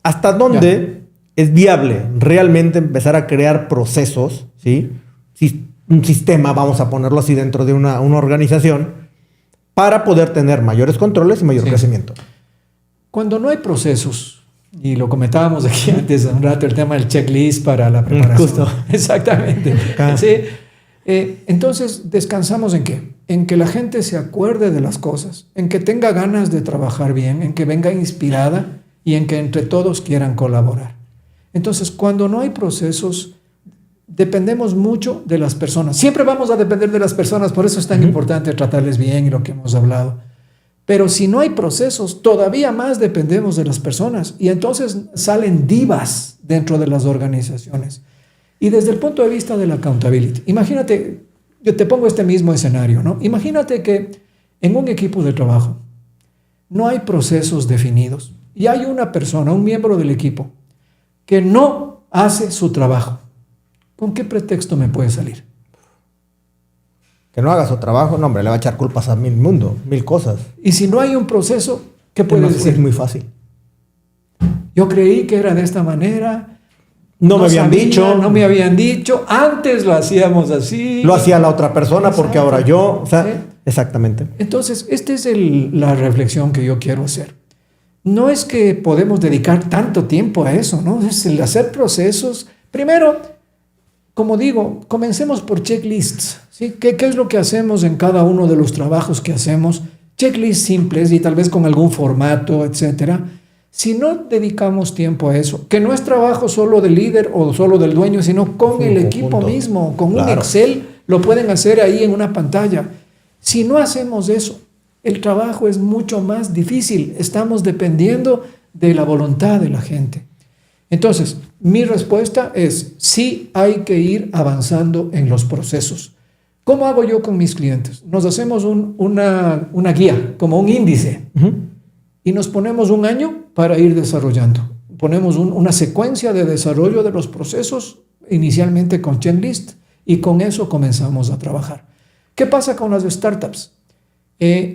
¿Hasta dónde es viable realmente empezar a crear procesos, ¿sí? Un sistema, vamos a ponerlo así, dentro de una organización, para poder tener mayores controles y mayor Sí. crecimiento? Cuando no hay procesos, y lo comentábamos aquí antes un rato, el tema del checklist para la preparación. Justo. Exactamente. Acá. Sí. Entonces, ¿descansamos en qué? En que la gente se acuerde de las cosas, en que tenga ganas de trabajar bien, en que venga inspirada y en que entre todos quieran colaborar. Entonces, cuando no hay procesos, dependemos mucho de las personas. Siempre vamos a depender de las personas, por eso es tan importante tratarles bien y lo que hemos hablado. Pero si no hay procesos, todavía más dependemos de las personas y entonces salen divas dentro de las organizaciones. Y desde el punto de vista de la accountability, imagínate, yo te pongo este mismo escenario, ¿no? Imagínate que en un equipo de trabajo no hay procesos definidos y hay una persona, un miembro del equipo, que no hace su trabajo. ¿Con qué pretexto me puede salir? Que no haga su trabajo, no, hombre, le va a echar culpas a mil cosas. Y si no hay un proceso, ¿qué puede decir? Es muy fácil. Yo creí que era de esta manera. No me habían dicho. No me habían dicho. Antes lo hacíamos así. Lo hacía la otra persona. Exacto. Porque ahora yo. O sea, ¿sí? Exactamente. Entonces, esta es la reflexión que yo quiero hacer. No es que podemos dedicar tanto tiempo a eso, ¿no? Es el hacer procesos. Primero, como digo, comencemos por checklists, ¿sí? ¿Qué es lo que hacemos en cada uno de los trabajos que hacemos? Checklists simples y tal vez con algún formato, etcétera. Si no dedicamos tiempo a eso, que no es trabajo solo del líder o solo del dueño, sino con el equipo mismo, con un Excel, lo pueden hacer ahí en una pantalla. Si no hacemos eso, el trabajo es mucho más difícil. Estamos dependiendo de la voluntad de la gente. Entonces, mi respuesta es, sí hay que ir avanzando en los procesos. ¿Cómo hago yo con mis clientes? Nos hacemos una guía, como un índice, y nos ponemos un año para ir desarrollando. Ponemos una secuencia de desarrollo de los procesos, inicialmente con checklist, y con eso comenzamos a trabajar. ¿Qué pasa con las startups?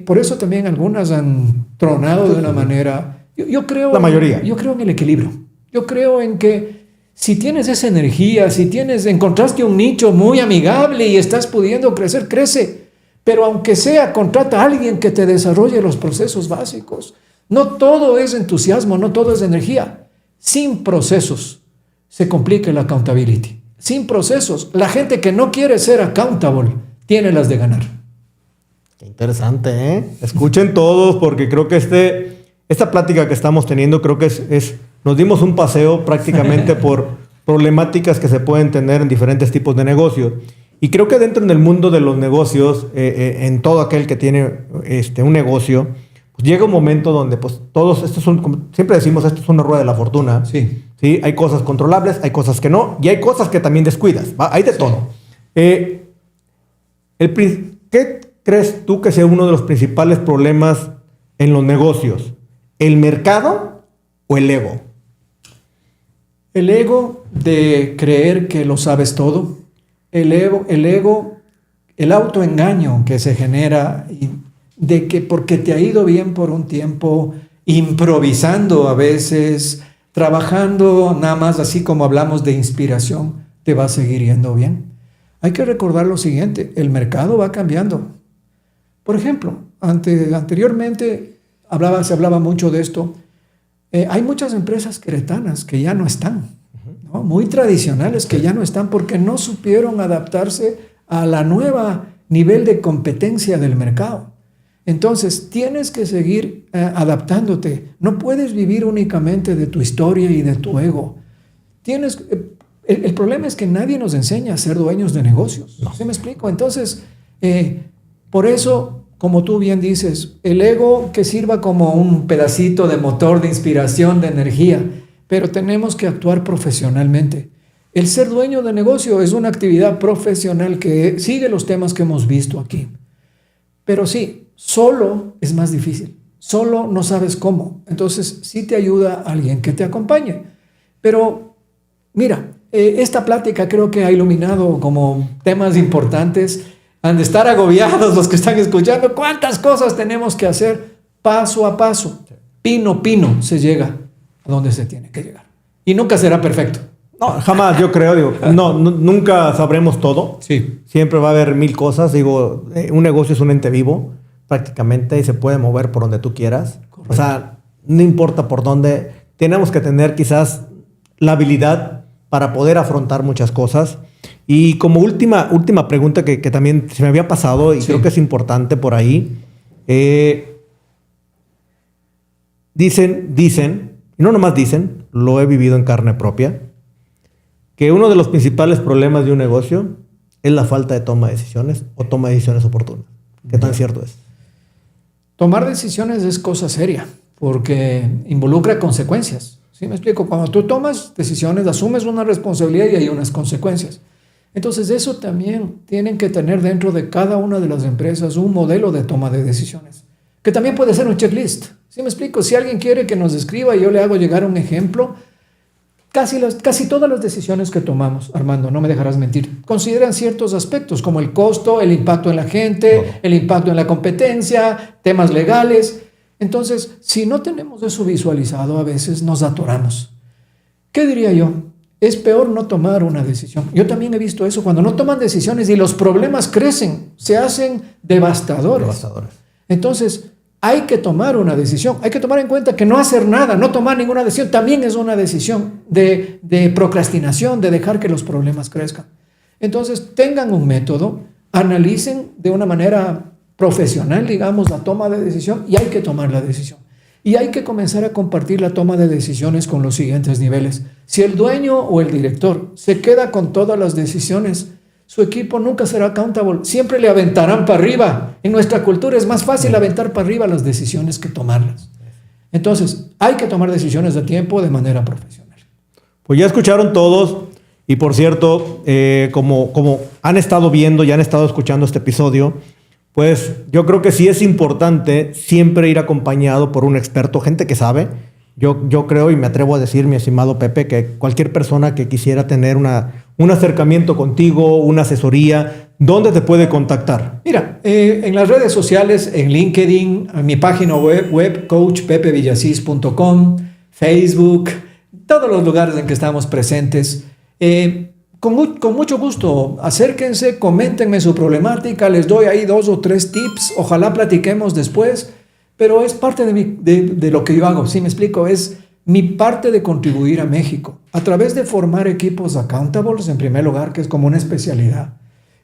Por eso también algunas han tronado de una manera... Yo creo, la mayoría. Yo creo en el equilibrio. Yo creo en que si tienes esa energía, si encontraste un nicho muy amigable y estás pudiendo crecer, crece. Pero aunque sea, contrata a alguien que te desarrolle los procesos básicos. No todo es entusiasmo, no todo es energía. Sin procesos se complica la accountability. Sin procesos, la gente que no quiere ser accountable tiene las de ganar. Qué interesante, ¿eh? Escuchen todos porque creo que esta plática que estamos teniendo creo que nos dimos un paseo prácticamente por problemáticas que se pueden tener en diferentes tipos de negocios. Y creo que dentro del mundo de los negocios, en todo aquel que tiene un negocio, pues llega un momento donde pues todos, como siempre decimos, esto es una rueda de la fortuna. Sí. ¿Sí? Hay cosas controlables, hay cosas que no, y hay cosas que también descuidas. ¿Va? Hay de todo. ¿Qué crees tú que sea uno de los principales problemas en los negocios? ¿El mercado o el ego? El ego de creer que lo sabes todo. El ego, el autoengaño que se genera de que porque te ha ido bien por un tiempo, improvisando a veces, trabajando nada más así como hablamos de inspiración, te va a seguir yendo bien. Hay que recordar lo siguiente, el mercado va cambiando. Por ejemplo, anteriormente se hablaba mucho de esto. Hay muchas empresas queretanas que ya no están, ¿no? Muy tradicionales que ya no están porque no supieron adaptarse a la nueva nivel de competencia del mercado. Entonces, tienes que seguir adaptándote. No puedes vivir únicamente de tu historia y de tu ego. El problema es que nadie nos enseña a ser dueños de negocios. ¿Sí me explico? Entonces, por eso, como tú bien dices, el ego que sirva como un pedacito de motor de inspiración, de energía, pero tenemos que actuar profesionalmente. El ser dueño de negocio es una actividad profesional que sigue los temas que hemos visto aquí. Pero sí, solo es más difícil. Solo no sabes cómo. Entonces, sí te ayuda alguien que te acompañe. Pero, mira, esta plática creo que ha iluminado como temas importantes. Han de estar agobiados los que están escuchando. ¿Cuántas cosas tenemos que hacer paso a paso? Pino a pino se llega a donde se tiene que llegar. Y nunca será perfecto. No, jamás, yo creo. Nunca sabremos todo. Sí. Siempre va a haber mil cosas. Un negocio es un ente vivo, prácticamente, y se puede mover por donde tú quieras. Correcto. O sea, no importa por dónde. Tenemos que tener quizás la habilidad para poder afrontar muchas cosas. Y como última pregunta que también se me había pasado y creo que es importante por ahí. Dicen, y no nomás dicen, lo he vivido en carne propia, que uno de los principales problemas de un negocio es la falta de toma de decisiones o toma de decisiones oportunas. ¿Qué tan cierto es? Tomar decisiones es cosa seria porque involucra consecuencias. ¿Sí me explico? Cuando tú tomas decisiones, asumes una responsabilidad y hay unas consecuencias. Entonces, eso también tienen que tener dentro de cada una de las empresas un modelo de toma de decisiones, que también puede ser un checklist. ¿Sí me explico? Si alguien quiere que nos escriba y yo le hago llegar un ejemplo, casi todas las decisiones que tomamos, Armando, no me dejarás mentir, consideran ciertos aspectos como el costo, el impacto en la gente, el impacto en la competencia, temas legales. Entonces, si no tenemos eso visualizado, a veces nos atoramos. ¿Qué diría yo? Es peor no tomar una decisión. Yo también he visto eso, cuando no toman decisiones y los problemas crecen, se hacen devastadores. Entonces, hay que tomar una decisión. Hay que tomar en cuenta que no hacer nada, no tomar ninguna decisión, también es una decisión de procrastinación, de dejar que los problemas crezcan. Entonces, tengan un método, analicen de una manera profesional, digamos, la toma de decisión y hay que tomar la decisión. Y hay que comenzar a compartir la toma de decisiones con los siguientes niveles. Si el dueño o el director se queda con todas las decisiones, su equipo nunca será accountable. Siempre le aventarán para arriba. En nuestra cultura es más fácil aventar para arriba las decisiones que tomarlas. Entonces, hay que tomar decisiones a tiempo de manera profesional. Pues ya escucharon todos. Y por cierto, como han estado viendo y han estado escuchando este episodio, pues yo creo que sí es importante siempre ir acompañado por un experto, gente que sabe. Yo creo y me atrevo a decir, mi estimado Pepe, que cualquier persona que quisiera tener un acercamiento contigo, una asesoría, ¿dónde te puede contactar? Mira, en las redes sociales, en LinkedIn, en mi página web coachpepevillasis.com, Facebook, todos los lugares en que estamos presentes. Con mucho gusto, acérquense, coméntenme su problemática, les doy ahí 2 o 3 tips, ojalá platiquemos después, pero es parte de lo que yo hago, ¿sí me explico? Es mi parte de contribuir a México, a través de formar equipos accountables, en primer lugar, que es como una especialidad,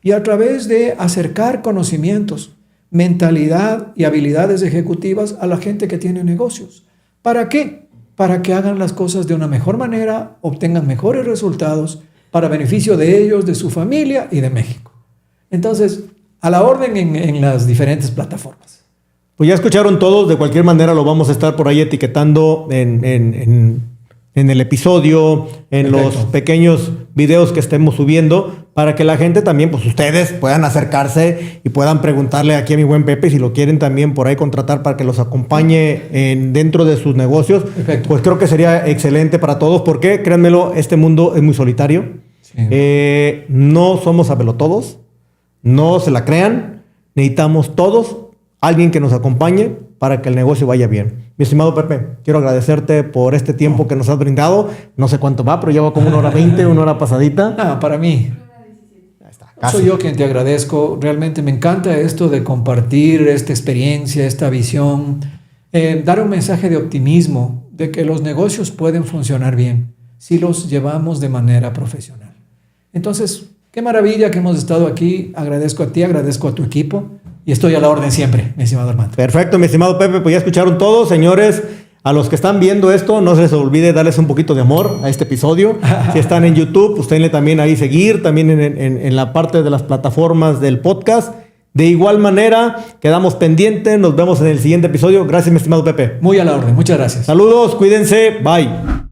y a través de acercar conocimientos, mentalidad y habilidades ejecutivas a la gente que tiene negocios. ¿Para qué? Para que hagan las cosas de una mejor manera, obtengan mejores resultados, para beneficio de ellos, de su familia y de México. Entonces, a la orden en las diferentes plataformas. Pues ya escucharon todos, de cualquier manera lo vamos a estar por ahí etiquetando en el episodio, en los pequeños videos que estemos subiendo, para que la gente también, pues ustedes puedan acercarse y puedan preguntarle aquí a mi buen Pepe si lo quieren también por ahí contratar para que los acompañe dentro de sus negocios. Perfecto. Pues creo que sería excelente para todos, porque créanmelo, este mundo es muy solitario. Sí. No somos sabelotodos, no se la crean, necesitamos todos alguien que nos acompañe para que el negocio vaya bien. Mi estimado Pepe, quiero agradecerte por este tiempo que nos has brindado. No sé cuánto va, pero lleva como 1:20, 1 hora pasadita. No, para mí. Soy yo quien te agradezco. Realmente me encanta esto de compartir esta experiencia, esta visión. Dar un mensaje de optimismo, de que los negocios pueden funcionar bien si los llevamos de manera profesional. Entonces, qué maravilla que hemos estado aquí. Agradezco a ti, agradezco a tu equipo. Y estoy a la orden siempre, mi estimado Armando. Perfecto, mi estimado Pepe. Pues ya escucharon todos, señores. A los que están viendo esto, no se les olvide darles un poquito de amor a este episodio. Si están en YouTube, pues denle también ahí seguir, también en la parte de las plataformas del podcast. De igual manera, quedamos pendientes. Nos vemos en el siguiente episodio. Gracias, mi estimado Pepe. Muy a la orden. Muchas gracias. Saludos, cuídense. Bye.